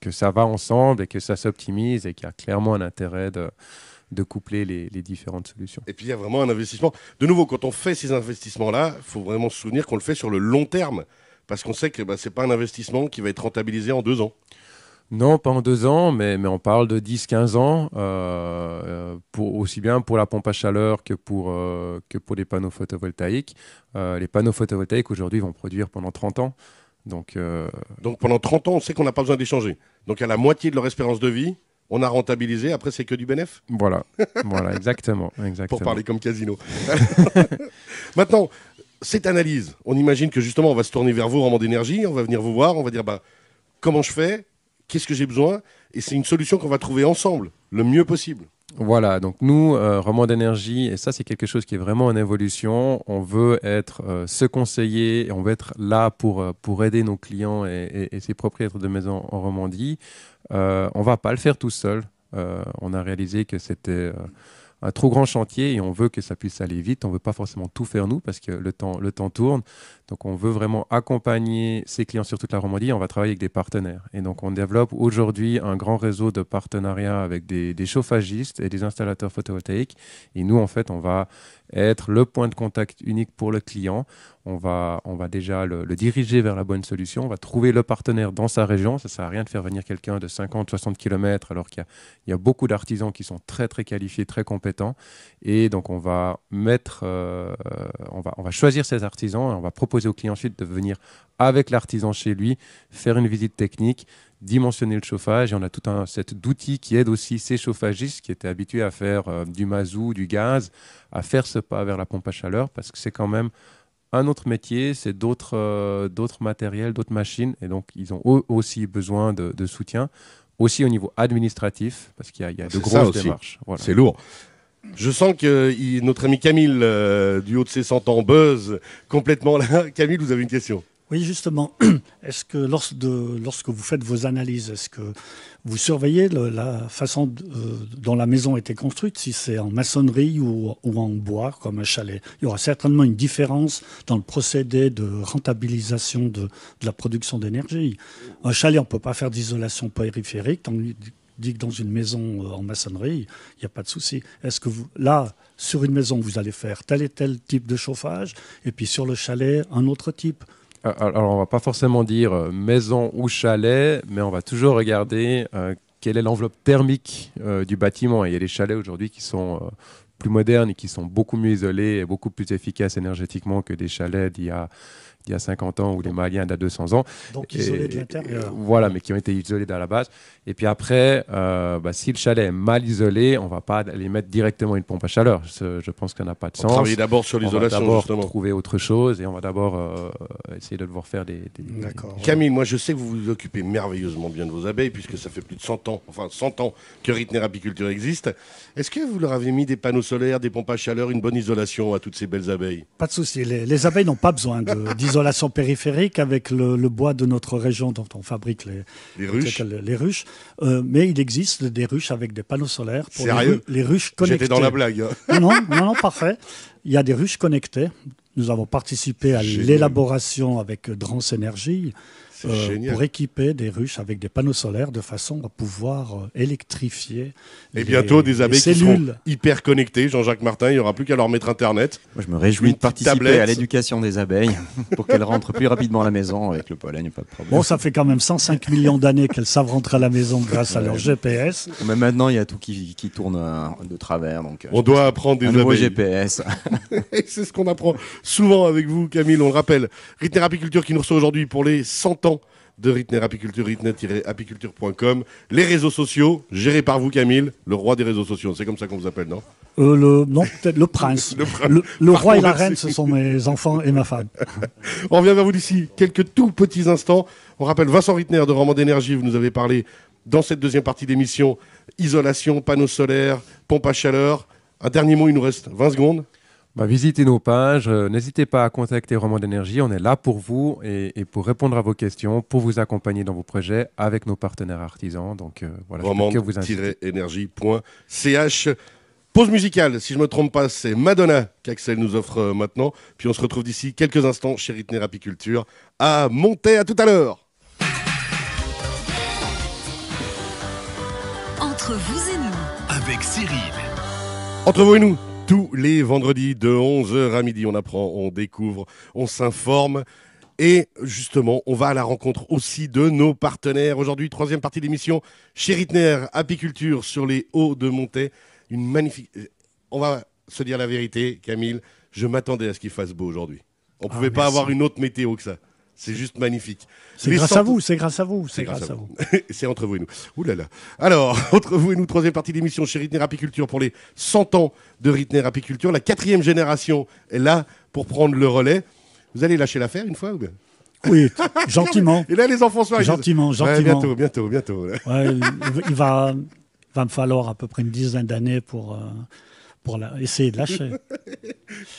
Speaker 6: ça va ensemble et que ça s'optimise et qu'il y a clairement un intérêt de coupler les différentes solutions.
Speaker 3: Et puis il y a vraiment un investissement. De nouveau, quand on fait ces investissements-là, il faut vraiment se souvenir qu'on le fait sur le long terme, parce qu'on sait que ce n'est pas un investissement qui va être rentabilisé en 2 ans.
Speaker 6: Non, pas en 2 ans, mais on parle de 10-15 ans, aussi bien pour la pompe à chaleur que pour les panneaux photovoltaïques. Les panneaux photovoltaïques, aujourd'hui, vont produire pendant 30 ans. Donc
Speaker 3: pendant 30 ans, on sait qu'on n'a pas besoin d'échanger. Donc à la moitié de leur espérance de vie, on a rentabilisé, après c'est que du bénéf.
Speaker 6: Voilà, exactement.
Speaker 3: Pour parler comme Casino. Maintenant, cette analyse, on imagine que justement on va se tourner vers vous, Romand d'énergie, on va venir vous voir, on va dire comment je fais, qu'est-ce que j'ai besoin, et c'est une solution qu'on va trouver ensemble, le mieux possible.
Speaker 6: Voilà, donc nous, Romand d'énergie, et ça c'est quelque chose qui est vraiment en évolution, on veut être ce conseiller, et on veut être là pour aider nos clients et ces propriétaires de maisons en Romandie. On ne va pas le faire tout seul. On a réalisé que c'était un trop grand chantier et on veut que ça puisse aller vite. On ne veut pas forcément tout faire nous parce que le temps tourne. Donc on veut vraiment accompagner ces clients sur toute la Romandie. On va travailler avec des partenaires. Et donc on développe aujourd'hui un grand réseau de partenariats avec des chauffagistes et des installateurs photovoltaïques. Et nous, en fait, on va être le point de contact unique pour le client. On va déjà le diriger vers la bonne solution. On va trouver le partenaire dans sa région. Ça ne sert à rien de faire venir quelqu'un de 50-60 km alors qu'il y a beaucoup d'artisans qui sont très, très qualifiés, très compétents. Et donc, on va choisir ces artisans et on va proposer au client ensuite de venir avec l'artisan chez lui, faire une visite technique, dimensionner le chauffage. Et on a tout un set d'outils qui aident aussi ces chauffagistes qui étaient habitués à faire du mazout, du gaz, à faire ce pas vers la pompe à chaleur parce que c'est quand même un autre métier, c'est d'autres matériels, d'autres machines. Et donc, ils ont aussi besoin de soutien, aussi au niveau administratif, parce qu'il y a de grosses démarches. Voilà.
Speaker 3: C'est lourd. Je sens que notre ami Camille, du haut de ses 100 ans, buzz complètement là. Camille, vous avez une question?
Speaker 4: Oui, justement. Est-ce que lorsque vous faites vos analyses, est-ce que vous surveillez la façon dont la maison a été construite, si c'est en maçonnerie ou en bois, comme un chalet? Il y aura certainement une différence dans le procédé de rentabilisation de la production d'énergie. Un chalet, on ne peut pas faire d'isolation périphérique. Dit que dans une maison en maçonnerie, il n'y a pas de souci. Est-ce que là, sur une maison, vous allez faire tel et tel type de chauffage, et puis sur le chalet, un autre type?
Speaker 6: Alors, on ne va pas forcément dire maison ou chalet, mais on va toujours regarder quelle est l'enveloppe thermique du bâtiment. Et il y a des chalets aujourd'hui qui sont plus modernes et qui sont beaucoup mieux isolés et beaucoup plus efficaces énergétiquement que des chalets d'il y a 50 ans ou les Maliens d'il y a 200 ans.
Speaker 4: Donc isolés de l'intérieur.
Speaker 6: Voilà, mais qui ont été isolés à la base. Et puis après, si le chalet est mal isolé, on ne va pas les mettre directement une pompe à chaleur. Je pense que ça n'a pas de sens.
Speaker 3: Travailler d'abord sur l'isolation,
Speaker 6: justement.
Speaker 3: On va d'abord
Speaker 6: trouver autre chose et on va d'abord essayer de devoir faire des...
Speaker 4: D'accord.
Speaker 3: Camille, moi je sais que vous vous occupez merveilleusement bien de vos abeilles puisque ça fait plus de 100 ans que Ritner Apiculture existe. Est-ce que vous leur avez mis des panneaux solaires, des pompes à chaleur, une bonne isolation à toutes ces belles abeilles?
Speaker 4: Pas de souci. Les abeilles n'ont pas besoin d'isolation périphérique avec le bois de notre région dont on fabrique les ruches. Mais il existe des ruches avec des panneaux solaires pour les ruches connectées.
Speaker 3: J'étais dans la blague.
Speaker 4: Non, parfait. Il y a des ruches connectées. Nous avons participé à l'élaboration avec Drance Énergie pour équiper des ruches avec des panneaux solaires de façon à pouvoir électrifier.
Speaker 3: Et bientôt, des abeilles qui seront hyper connectées. Jean-Jacques Martin, il n'y aura plus qu'à leur mettre Internet.
Speaker 5: Moi, je me réjouis de participer à l'éducation des abeilles pour qu'elles rentrent plus rapidement à la maison avec le pollen, il n'y a pas de problème.
Speaker 4: Bon, ça fait quand même 105 millions d'années qu'elles savent rentrer à la maison grâce à leur GPS.
Speaker 5: Mais maintenant, il y a tout qui tourne de travers. Donc,
Speaker 3: on doit apprendre des
Speaker 5: nouveau
Speaker 3: abeilles.
Speaker 5: GPS.
Speaker 3: C'est ce qu'on apprend souvent avec vous, Camille. On le rappelle, Ritner Apiculture qui nous reçoit aujourd'hui pour les 100 ans de Ritner Apiculture, ritner-apiculture.com. Les réseaux sociaux, gérés par vous, Camille, le roi des réseaux sociaux. C'est comme ça qu'on vous appelle, non?
Speaker 4: Non, peut-être le prince. Le roi et la reine, ce sont mes enfants et ma femme.
Speaker 3: On revient vers vous d'ici quelques tout petits instants. On rappelle Vincent Ritner de Romand d'énergie. Vous nous avez parlé dans cette deuxième partie d'émission. Isolation, panneaux solaires, pompe à chaleur. Un dernier mot, il nous reste 20 secondes.
Speaker 6: Visitez nos pages, n'hésitez pas à contacter Romand d'énergie, on est là pour vous et pour répondre à vos questions, pour vous accompagner dans vos projets avec nos partenaires artisans. Donc voilà,
Speaker 3: romand-energie.ch. Pause musicale, si je ne me trompe pas, c'est Madonna qu'Axel nous offre maintenant. Puis on se retrouve d'ici quelques instants chez Ritner Apiculture à Montaix. À tout à l'heure.
Speaker 1: Entre vous et nous, avec Cyril.
Speaker 3: Entre vous et nous, tous les vendredis de 11h à midi, on apprend, on découvre, on s'informe. Et justement, on va à la rencontre aussi de nos partenaires. Aujourd'hui, troisième partie de l'émission chez Ritner, apiculture sur les hauts de Montaix. Une magnifique... On va se dire la vérité, Camille, je m'attendais à ce qu'il fasse beau aujourd'hui. On ne pouvait pas avoir une autre météo que ça. C'est juste magnifique.
Speaker 4: C'est grâce à vous, c'est grâce à vous.
Speaker 3: C'est grâce à vous. C'est entre vous et nous. Ouh là là. Alors, entre vous et nous, troisième partie de l'émission chez Ritner Apiculture pour les 100 ans de Ritner Apiculture. La 4e génération est là pour prendre le relais. Vous allez lâcher l'affaire une fois ou bien?
Speaker 4: Oui, gentiment.
Speaker 3: Et là, les enfants sont
Speaker 4: gentiment.
Speaker 3: Ouais, bientôt.
Speaker 4: Ouais, il va me falloir à peu près une dizaine d'années pour essayer de lâcher.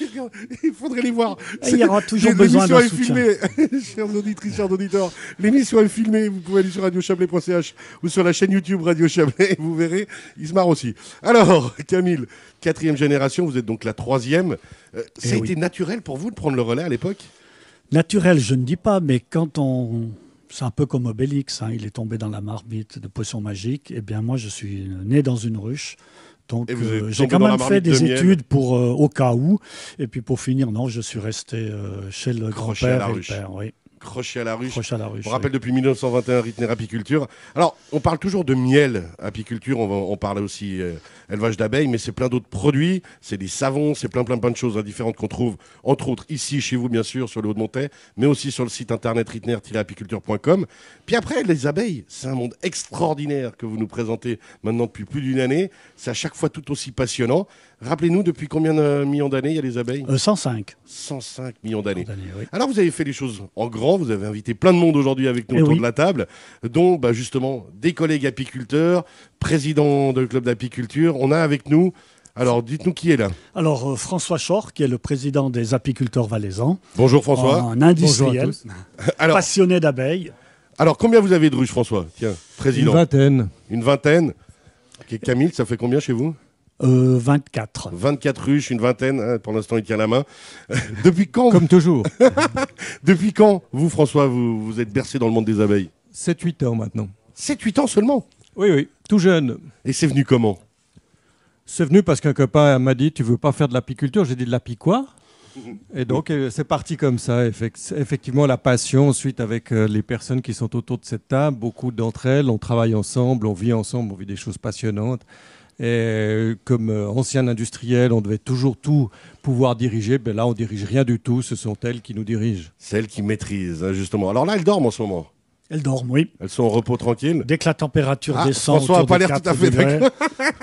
Speaker 3: Il faudrait les voir.
Speaker 4: Il y aura toujours besoin d'un soutien.
Speaker 3: Chers auditrices, chers auditeurs, l'émission est filmée. Vous pouvez aller sur radiochablais.ch ou sur la chaîne YouTube Radio Chablais. Vous verrez, ils se marrent aussi. Alors, Camille, 4e génération, vous êtes donc la 3e. Ça a été naturel pour vous de prendre le relais à l'époque?
Speaker 4: Naturel, je ne dis pas, mais c'est un peu comme Obélix, hein, il est tombé dans la marmite de potions magiques. Eh bien, moi, je suis né dans une ruche. Donc, j'ai quand même fait des études pour au cas où. Et puis, pour finir, non, je suis resté chez le grand-père et le père. Oui.
Speaker 3: Crochet à la ruche.
Speaker 4: Je
Speaker 3: rappelle depuis 1921 Ritner Apiculture. Alors, on parle toujours de miel apiculture, on parle aussi élevage d'abeilles, mais c'est plein d'autres produits, c'est des savons, c'est plein de choses différentes qu'on trouve, entre autres ici chez vous bien sûr, sur le Haut-de-Montaix, mais aussi sur le site internet ritner-apiculture.com. Puis après, les abeilles, c'est un monde extraordinaire que vous nous présentez maintenant depuis plus d'une année. C'est à chaque fois tout aussi passionnant. Rappelez-nous, depuis combien de millions d'années il y a les abeilles?
Speaker 4: 105.
Speaker 3: 105 millions d'années.
Speaker 4: Oui.
Speaker 3: Alors vous avez fait les choses en grand, vous avez invité plein de monde aujourd'hui avec nous autour de la table, dont justement des collègues apiculteurs, président du club d'apiculture. On a avec nous, alors dites-nous qui est là.
Speaker 4: Alors François Chor, qui est le président des apiculteurs valaisans.
Speaker 3: Bonjour François.
Speaker 4: Un industriel, passionné d'abeilles.
Speaker 3: Alors combien vous avez de ruches François? Tiens, président. Une vingtaine. Okay, Camille, ça fait combien chez vous?
Speaker 4: 24.
Speaker 3: 24 ruches, une vingtaine, hein, pour l'instant il tient la main. Depuis quand
Speaker 2: Comme toujours.
Speaker 3: Depuis quand, vous François, vous êtes bercé dans le monde des abeilles?
Speaker 2: 7-8 ans maintenant.
Speaker 3: 7-8 ans seulement?
Speaker 2: Oui, tout jeune.
Speaker 3: Et c'est venu comment?
Speaker 2: C'est venu parce qu'un copain m'a dit, tu veux pas faire de l'apiculture? J'ai dit, de l'api quoi? Et donc c'est parti comme ça. Effectivement, la passion, ensuite avec les personnes qui sont autour de cette table, beaucoup d'entre elles, on travaille ensemble, on vit ensemble, on vit des choses passionnantes. Et comme ancien industriel, on devait toujours tout pouvoir diriger. Ben là, on dirige rien du tout. Ce sont elles qui nous dirigent.
Speaker 3: C'est elles qui maîtrisent, hein, justement. Alors là, elles dorment en ce moment.
Speaker 4: Elles dorment, oui.
Speaker 3: Elles sont en repos tranquille.
Speaker 4: Dès que la température descend,
Speaker 3: François n'a pas l'air tout à fait d'accord.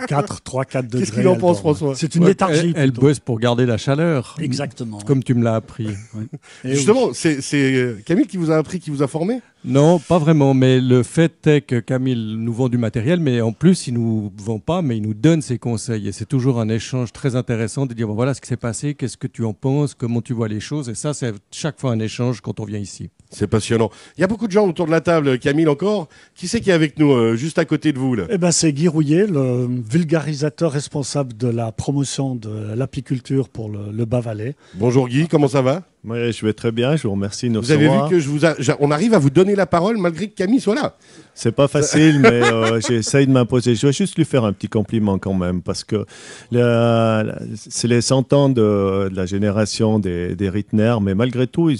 Speaker 4: 3-4 degrés.
Speaker 3: Qu'est-ce qu'il en pense, François?
Speaker 4: C'est une léthargie.
Speaker 2: Elle bosse pour garder la chaleur.
Speaker 4: Exactement.
Speaker 2: Comme tu me l'as appris.
Speaker 4: Oui.
Speaker 3: Justement, c'est Camille qui vous a appris, qui vous a formé?
Speaker 2: Non, pas vraiment, mais le fait est que Camille nous vend du matériel, mais en plus, il ne nous vend pas, mais il nous donne ses conseils. Et c'est toujours un échange très intéressant de dire, voilà ce qui s'est passé, qu'est-ce que tu en penses, comment tu vois les choses. Et ça, c'est chaque fois un échange quand on vient ici.
Speaker 3: C'est passionnant. Il y a beaucoup de gens autour de la table, Camille encore. Qui c'est qui est avec nous, juste à côté de vous là?
Speaker 4: Eh ben, c'est Guy Rouillet, le vulgarisateur responsable de la promotion de l'apiculture pour le Bas-Valais.
Speaker 3: Bonjour Guy, comment ça va?
Speaker 7: Oui, je vais très bien, je vous remercie de nous
Speaker 3: Vous avez
Speaker 7: recevoir.
Speaker 3: vu que on arrive à vous donner la parole malgré que Camille soit là.
Speaker 7: C'est pas facile, mais j'essaye de m'imposer. Je vais juste lui faire un petit compliment quand même, parce que c'est les 100 ans de la génération des Ritner, mais malgré tout,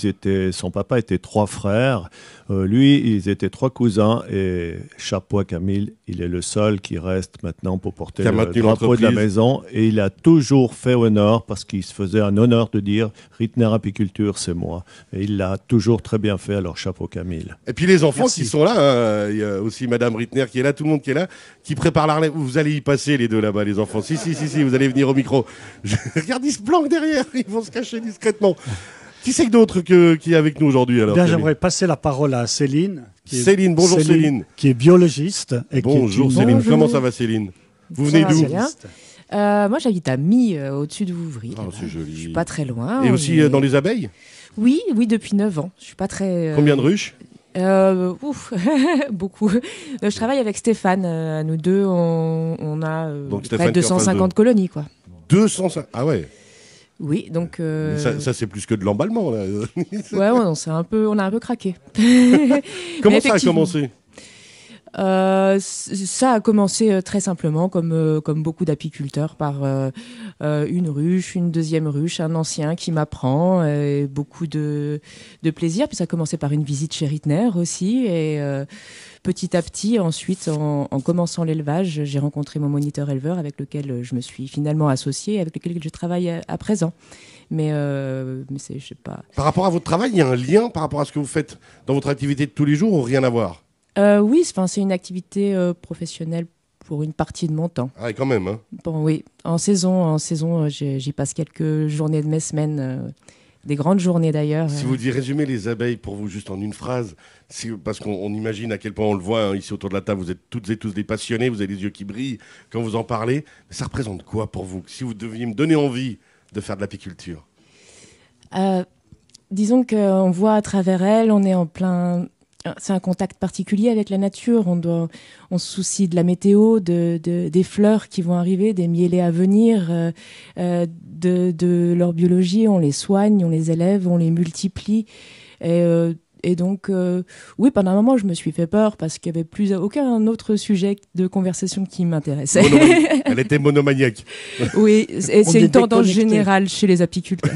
Speaker 7: son papa était 3 frères. Lui, ils étaient 3 cousins, et chapeau à Camille, il est le seul qui reste maintenant pour porter le drapeau de la maison, et il a toujours fait honneur, parce qu'il se faisait un honneur de dire Ritner Apiculture, c'est moi. Et il l'a toujours très bien fait, alors chapeau Camille.
Speaker 3: Et puis les enfants qui sont là, il y a aussi Madame Ritner qui est là, tout le monde qui est là, qui prépare la relève. Vous allez y passer les deux là-bas, les enfants. Si, vous allez venir au micro. Regarde, ils se planquent derrière, ils vont se cacher discrètement. Qui c'est que d'autre qui est avec nous aujourd'hui alors?
Speaker 4: Bien, j'aimerais passer la parole à Céline.
Speaker 3: Bonjour Céline.
Speaker 4: Qui est biologiste.
Speaker 3: Bonjour Céline, comment ça va Céline? Vous venez d'où?
Speaker 8: Moi j'habite à Mi, au-dessus de Vouvry.
Speaker 3: Oh, c'est joli.
Speaker 8: Je suis pas très loin.
Speaker 3: Et aussi dans les abeilles?
Speaker 8: Oui, depuis 9 ans. Je suis pas très...
Speaker 3: Combien de ruches?
Speaker 8: Beaucoup. Je travaille avec Stéphane. Nous deux, on a près de 250 colonies, quoi.
Speaker 3: 250? Ah ouais.
Speaker 8: Oui, donc...
Speaker 3: Ça c'est plus que de l'emballement, là.
Speaker 8: Ouais, on a un peu craqué.
Speaker 3: Comment ça a commencé?
Speaker 8: Ça a commencé très simplement, comme beaucoup d'apiculteurs, par une ruche, une deuxième ruche, un ancien qui m'apprend, beaucoup de plaisir. Puis ça a commencé par une visite chez Rittner aussi. Et petit à petit, ensuite, en commençant l'élevage, j'ai rencontré mon moniteur éleveur avec lequel je me suis finalement associée, avec lequel je travaille à présent. Mais je sais pas.
Speaker 3: Par rapport à votre travail, il y a un lien par rapport à ce que vous faites dans votre activité de tous les jours ou rien à voir?
Speaker 8: Oui, c'est une activité professionnelle pour une partie de mon temps.
Speaker 3: Ah, quand même. Hein.
Speaker 8: Bon, oui, en saison, j'y passe quelques journées de mes semaines, des grandes journées d'ailleurs.
Speaker 3: Si vous deviez résumer les abeilles pour vous juste en une phrase, parce qu'on imagine à quel point on le voit hein, ici autour de la table, vous êtes toutes et tous des passionnés, vous avez les yeux qui brillent quand vous en parlez. Mais ça représente quoi pour vous? Si vous deviez me donner envie de faire de l'apiculture?
Speaker 8: Disons qu'on voit à travers elle, on est en plein... C'est un contact particulier avec la nature. On se soucie de la météo, des fleurs qui vont arriver, des mielés à venir, de leur biologie. On les soigne, on les élève, on les multiplie. Et donc, oui, pendant un moment, je me suis fait peur parce qu'il n'y avait plus aucun autre sujet de conversation qui m'intéressait.
Speaker 3: Elle était monomaniaque.
Speaker 8: Oui, et c'est une tendance générale chez les apiculteurs.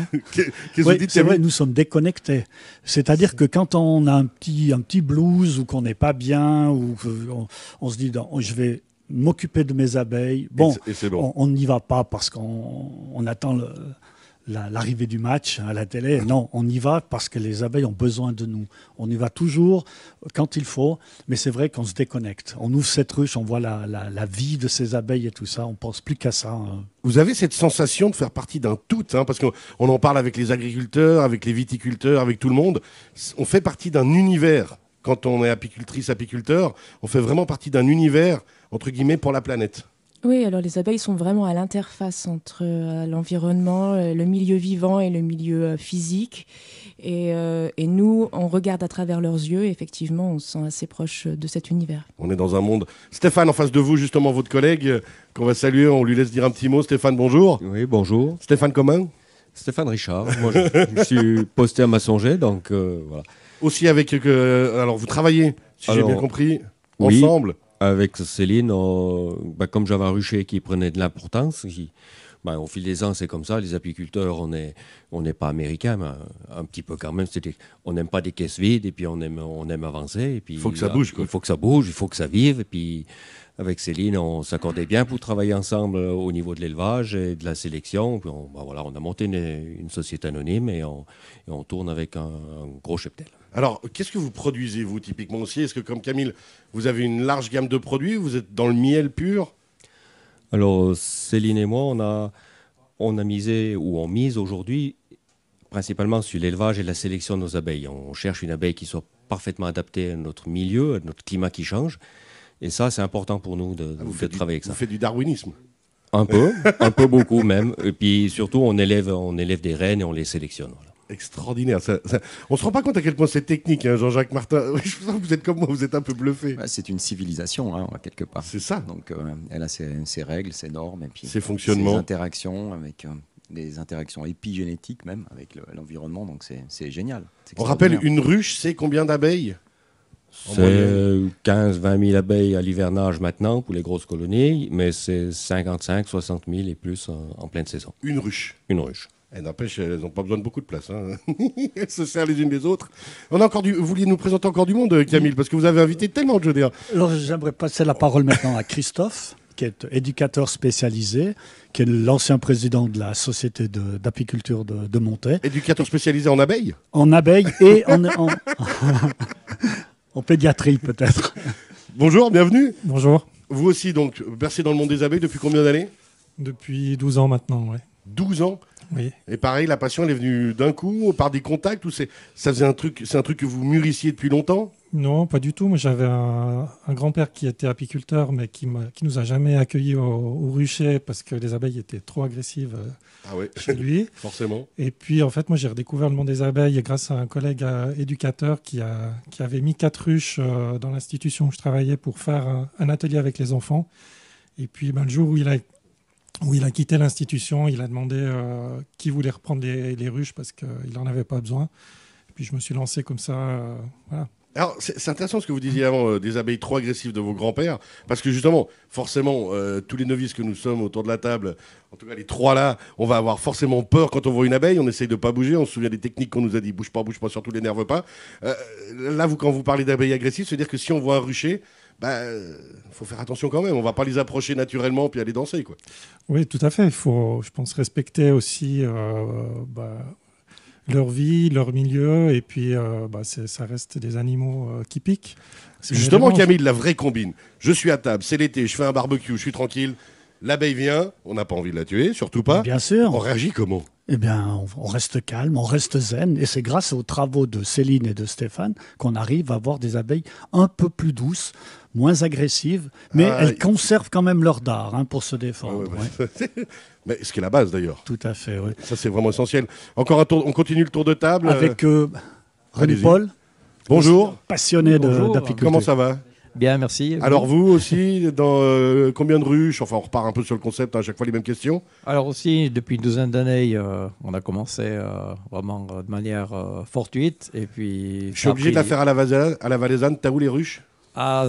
Speaker 4: Oui, c'est vrai, nous sommes déconnectés. C'est-à-dire que quand on a un petit blues ou qu'on n'est pas bien, ou on se dit, je vais m'occuper de mes abeilles. Bon, on n'y va pas parce qu'on attend l'arrivée du match à la télé. Non, on y va parce que les abeilles ont besoin de nous. On y va toujours quand il faut, mais c'est vrai qu'on se déconnecte. On ouvre cette ruche, on voit la vie de ces abeilles et tout ça, on pense plus qu'à ça.
Speaker 3: Vous avez cette sensation de faire partie d'un tout, hein, parce qu'on en parle avec les agriculteurs, avec les viticulteurs, avec tout le monde. On fait partie d'un univers. Quand on est apicultrice, apiculteur, on fait vraiment partie d'un univers, entre guillemets, pour la planète.
Speaker 8: Oui, alors les abeilles sont vraiment à l'interface entre l'environnement, le milieu vivant et le milieu physique. Et nous, on regarde à travers leurs yeux et effectivement, on se sent assez proche de cet univers.
Speaker 3: On est dans un monde... Stéphane, en face de vous, justement, votre collègue, qu'on va saluer, on lui laisse dire un petit mot. Stéphane, bonjour.
Speaker 9: Oui, bonjour.
Speaker 3: Stéphane comment?
Speaker 9: Stéphane Richard. Moi, je suis posté à Massonger, donc voilà.
Speaker 3: Aussi avec... alors, vous travaillez, si j'ai bien compris, ensemble?
Speaker 9: Avec Céline, comme j'avais un rucher qui prenait de l'importance, au fil des ans, c'est comme ça. Les apiculteurs, on n'est pas américains, mais un petit peu quand même. On n'aime pas des caisses vides, et puis on aime avancer. Il
Speaker 3: faut que ça bouge, quoi.
Speaker 9: Il faut que ça bouge, il faut que ça vive. Et puis, avec Céline, on s'accordait bien pour travailler ensemble au niveau de l'élevage et de la sélection. Puis on a monté une société anonyme et on tourne avec un gros cheptel.
Speaker 3: Alors, qu'est-ce que vous produisez, vous, typiquement aussi? Est-ce que, comme Camille, vous avez une large gamme de produits? Vous êtes dans le miel pur?
Speaker 9: Alors, Céline et moi, on a misé, ou on mise aujourd'hui, principalement sur l'élevage et la sélection de nos abeilles. On cherche une abeille qui soit parfaitement adaptée à notre milieu, à notre climat qui change. Et ça, c'est important pour nous de travailler avec ça.
Speaker 3: Vous faites du darwinisme?
Speaker 9: Un peu beaucoup même. Et puis, surtout, on élève des reines et on les sélectionne. Voilà.
Speaker 3: Extraordinaire. On ne se rend pas compte à quel point c'est technique, hein, Jean-Jacques Martin. Je sens que vous êtes comme moi, vous êtes un peu bluffé.
Speaker 5: C'est une civilisation, hein, quelque part.
Speaker 3: C'est ça.
Speaker 5: Donc, elle a ses règles, ses normes, et puis
Speaker 3: ses fonctionnements.
Speaker 5: Ses interactions, avec des interactions épigénétiques même, avec l'environnement. Donc, c'est génial.
Speaker 3: On rappelle, une ruche, c'est combien d'abeilles?
Speaker 9: C'est 15-20 000 abeilles à l'hivernage maintenant pour les grosses colonies, mais c'est 55, 60 000 et plus en pleine saison.
Speaker 3: Une ruche?
Speaker 9: Une ruche.
Speaker 3: Et n'empêche, elles n'ont pas besoin de beaucoup de place. Hein. Elles se serrent les unes les autres. Vous vouliez nous présenter encore du monde, Camille, parce que vous avez invité tellement de jeux.
Speaker 4: Alors, j'aimerais passer la parole maintenant à Christophe, qui est éducateur spécialisé, qui est l'ancien président de la société d'apiculture de Montet.
Speaker 3: Éducateur spécialisé en abeilles?
Speaker 4: En abeilles et en pédiatrie, peut-être.
Speaker 3: Bonjour, bienvenue.
Speaker 10: Bonjour.
Speaker 3: Vous aussi, donc, bercé dans le monde des abeilles depuis combien d'années?
Speaker 10: Depuis 12 ans maintenant, oui.
Speaker 3: 12 ans?
Speaker 10: Oui.
Speaker 3: Et pareil, la passion, elle est venue d'un coup, par des contacts, ou c'est un truc que vous mûrissiez depuis longtemps?
Speaker 10: Non, pas du tout. Moi, j'avais un grand-père qui était apiculteur, mais qui nous a jamais accueillis au rucher parce que les abeilles étaient trop agressives chez lui.
Speaker 3: Forcément.
Speaker 10: Et puis, en fait, moi, j'ai redécouvert le monde des abeilles grâce à un collègue éducateur qui avait mis 4 ruches dans l'institution où je travaillais pour faire un atelier avec les enfants. Et puis, le jour où il a quitté l'institution, il a demandé qui voulait reprendre les ruches parce qu'il n'en avait pas besoin. Et puis je me suis lancé comme ça. Voilà.
Speaker 3: Alors, c'est intéressant ce que vous disiez avant, des abeilles trop agressives de vos grands-pères, parce que justement, forcément, tous les novices que nous sommes autour de la table, en tout cas les trois là, on va avoir forcément peur quand on voit une abeille, on essaye de pas bouger, on se souvient des techniques qu'on nous a dit, bouge pas, surtout l'énerve pas. Là, quand vous parlez d'abeilles agressives, c'est-à-dire que si on voit un rucher, faut faire attention quand même, on va pas les approcher naturellement puis aller danser, quoi.
Speaker 10: Oui, tout à fait. Il faut, je pense, respecter aussi leur vie, leur milieu, et puis ça reste des animaux qui piquent.
Speaker 3: Justement, Camille, la vraie combine. Je suis à table, c'est l'été, je fais un barbecue, je suis tranquille. L'abeille vient, on n'a pas envie de la tuer, surtout pas.
Speaker 4: Bien sûr.
Speaker 3: On réagit comment?
Speaker 4: Eh bien, on reste calme, on reste zen. Et c'est grâce aux travaux de Céline et de Stéphane qu'on arrive à avoir des abeilles un peu plus douces, moins agressives, mais elles conservent quand même leur dard pour se défendre.
Speaker 3: Mais ce qui est la base d'ailleurs.
Speaker 4: Tout à fait, oui.
Speaker 3: Ça, c'est vraiment essentiel. Encore un tour, on continue le tour de table.
Speaker 4: Avec René Paul.
Speaker 3: Bonjour.
Speaker 4: Passionné d'apiculture.
Speaker 3: Comment ça va?
Speaker 11: Bien, merci.
Speaker 3: Alors vous aussi, dans combien de ruches? Enfin, on repart un peu sur le concept, à chaque fois les mêmes questions.
Speaker 11: Alors aussi, depuis une douzaine d'années, on a commencé vraiment de manière fortuite. Et puis,
Speaker 3: je suis obligé de la faire à la Valaisanne. T'as où les ruches?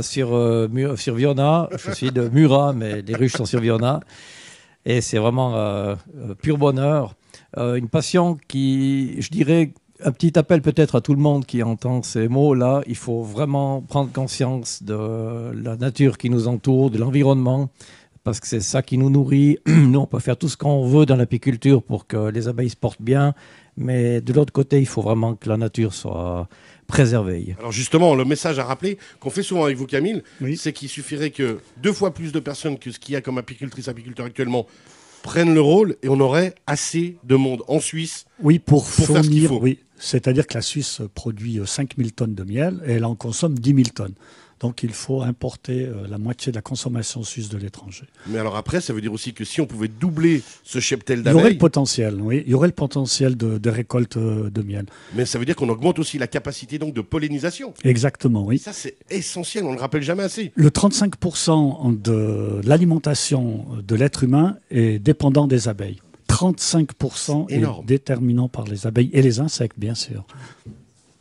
Speaker 11: Sur Viona. Je suis de Murat, mais les ruches sont sur Viona. Et c'est vraiment pur bonheur. Une passion qui, je dirais, un petit appel peut-être à tout le monde qui entend ces mots-là. Il faut vraiment prendre conscience de la nature qui nous entoure, de l'environnement, parce que c'est ça qui nous nourrit. Nous, on peut faire tout ce qu'on veut dans l'apiculture pour que les abeilles se portent bien, mais de l'autre côté, il faut vraiment que la nature soit préservée.
Speaker 3: Alors justement, le message à rappeler, qu'on fait souvent avec vous, Camille, c'est qu'il suffirait que 2 fois plus de personnes que ce qu'il y a comme apiculteur actuellement prennent le rôle et on aurait assez de monde en Suisse
Speaker 4: pour
Speaker 3: faire ce qu'il faut.
Speaker 4: Oui. C'est-à-dire que la Suisse produit 5000 tonnes de miel et elle en consomme 10 000 tonnes. Donc il faut importer la moitié de la consommation suisse de l'étranger.
Speaker 3: Mais alors après, ça veut dire aussi que si on pouvait doubler ce cheptel d'abeilles...
Speaker 4: Il y aurait le potentiel, oui. Il y aurait le potentiel de récolte de miel.
Speaker 3: Mais ça veut dire qu'on augmente aussi la capacité donc de pollinisation.
Speaker 4: Exactement, oui.
Speaker 3: Ça, c'est essentiel, on ne le rappelle jamais assez.
Speaker 4: Le 35% de l'alimentation de l'être humain est dépendant des abeilles. 35% est déterminant par les abeilles et les insectes, bien sûr.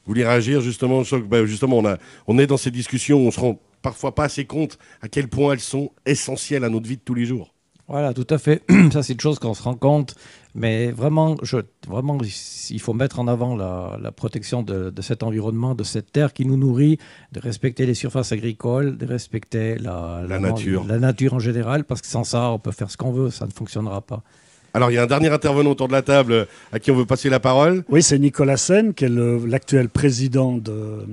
Speaker 3: Vous voulez réagir justement? Justement, on est dans ces discussions, on se rend parfois pas assez compte à quel point elles sont essentielles à notre vie de tous les jours.
Speaker 11: Voilà, tout à fait. Ça, c'est une chose qu'on se rend compte. Mais vraiment, il faut mettre en avant la protection de cet environnement, de cette terre qui nous nourrit, de respecter les surfaces agricoles, de respecter la nature en général, parce que sans ça, on peut faire ce qu'on veut, ça ne fonctionnera pas.
Speaker 3: Alors, il y a un dernier intervenant autour de la table à qui on veut passer la parole.
Speaker 4: Oui, c'est Nicolas Sen, qui est l'actuel président de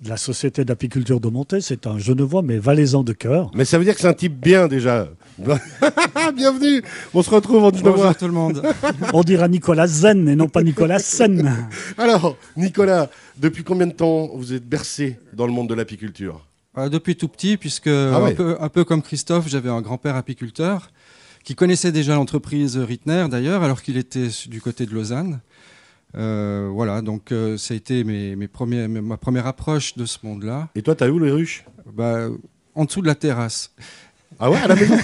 Speaker 4: la Société d'apiculture de Monté. C'est un Genevois, mais valaisan de cœur.
Speaker 3: Mais ça veut dire que c'est un type bien, déjà. Bienvenue. On se retrouve en Genevois.
Speaker 2: Bonjour tout le monde.
Speaker 4: On dira Nicolas Zen et non pas Nicolas Sen.
Speaker 3: Alors, Nicolas, depuis combien de temps vous êtes bercé dans le monde de l'apiculture?
Speaker 2: Depuis tout petit, puisque un peu comme Christophe, j'avais un grand-père apiculteur qui connaissait déjà l'entreprise Rittner, d'ailleurs, alors qu'il était du côté de Lausanne. Voilà, donc ça a été ma première approche de ce monde-là.
Speaker 3: Et toi, t'as où les ruches?
Speaker 2: En dessous de la terrasse.
Speaker 3: Ah ouais, à la maison?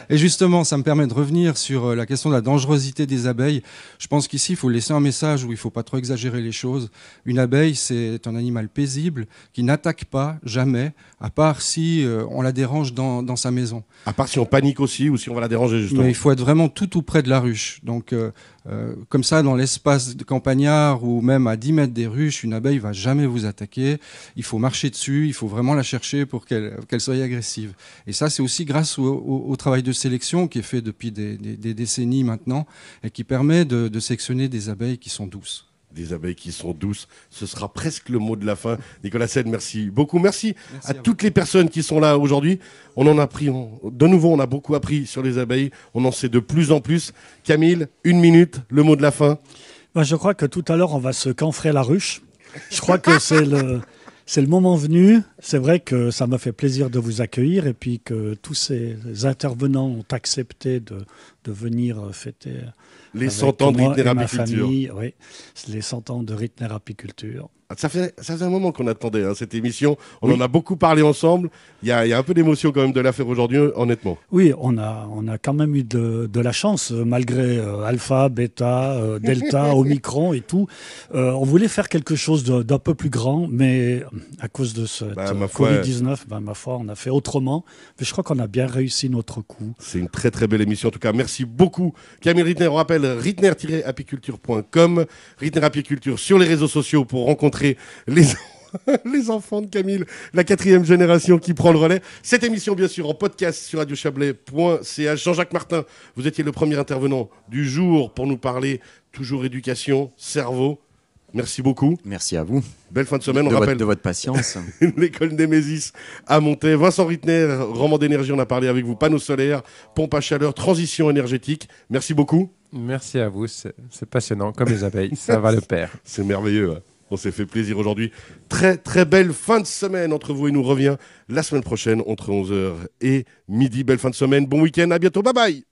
Speaker 2: Et justement, ça me permet de revenir sur la question de la dangerosité des abeilles. Je pense qu'ici, il faut laisser un message où il ne faut pas trop exagérer les choses. Une abeille, c'est un animal paisible qui n'attaque pas, jamais, à part si on la dérange dans sa maison.
Speaker 3: À part si on panique aussi ou si on va la déranger, justement.
Speaker 2: Mais il faut être vraiment tout près de la ruche. Donc, comme ça, dans l'espace de campagnard ou même à 10 mètres des ruches, une abeille ne va jamais vous attaquer. Il faut marcher dessus, il faut vraiment la chercher pour qu'elle soit agressive. Et ça, c'est aussi grâce au travail de sélection qui est fait depuis des décennies maintenant et qui permet de sélectionner des abeilles qui sont douces.
Speaker 3: Des abeilles qui sont douces, ce sera presque le mot de la fin. Nicolas Sen, merci beaucoup. Merci à toutes les personnes qui sont là aujourd'hui. On en a appris, de nouveau, on a beaucoup appris sur les abeilles. On en sait de plus en plus. Camille, 1 minute, le mot de la fin.
Speaker 4: Je crois que tout à l'heure, on va se camprer la ruche. Je crois que c'est le moment venu. C'est vrai que ça m'a fait plaisir de vous accueillir et puis que tous ces intervenants ont accepté de venir fêter
Speaker 3: les 100 ans de Ritner Apiculture.
Speaker 4: Oui, les 100 ans de Ritner Apiculture.
Speaker 3: Ça faisait un moment qu'on attendait cette émission. On en a beaucoup parlé ensemble. Il y a un peu d'émotion quand même de la faire aujourd'hui, honnêtement.
Speaker 4: Oui, on a quand même eu de la chance, malgré Alpha, Beta, Delta, Omicron et tout. On voulait faire quelque chose d'un peu plus grand, mais à cause de ce Covid-19, ma foi, on a fait autrement. Mais je crois qu'on a bien réussi notre coup.
Speaker 3: C'est une très très belle émission. En tout cas, merci beaucoup Camille Ritner. On rappelle ritner-apiculture.com, Ritner Apiculture sur les réseaux sociaux pour rencontrer les enfants de Camille, la 4e génération qui prend le relais. Cette émission, bien sûr, en podcast sur radiochablais.ch. Jean-Jacques Martin, vous étiez le premier intervenant du jour pour nous parler toujours éducation, cerveau. Merci beaucoup.
Speaker 5: Merci à vous.
Speaker 3: Belle fin de semaine. On rappelle
Speaker 5: de votre patience.
Speaker 3: L'école Némésis à Montaix. Vincent Ritner, rendement d'énergie, on a parlé avec vous. Panneaux solaires, pompe à chaleur, transition énergétique. Merci beaucoup.
Speaker 6: Merci à vous. C'est passionnant, comme les abeilles. Ça va le pair.
Speaker 3: C'est merveilleux. Ouais. On s'est fait plaisir aujourd'hui. Très, très belle fin de semaine entre vous et nous. Revient la semaine prochaine entre 11h et midi. Belle fin de semaine. Bon week-end. À bientôt. Bye bye.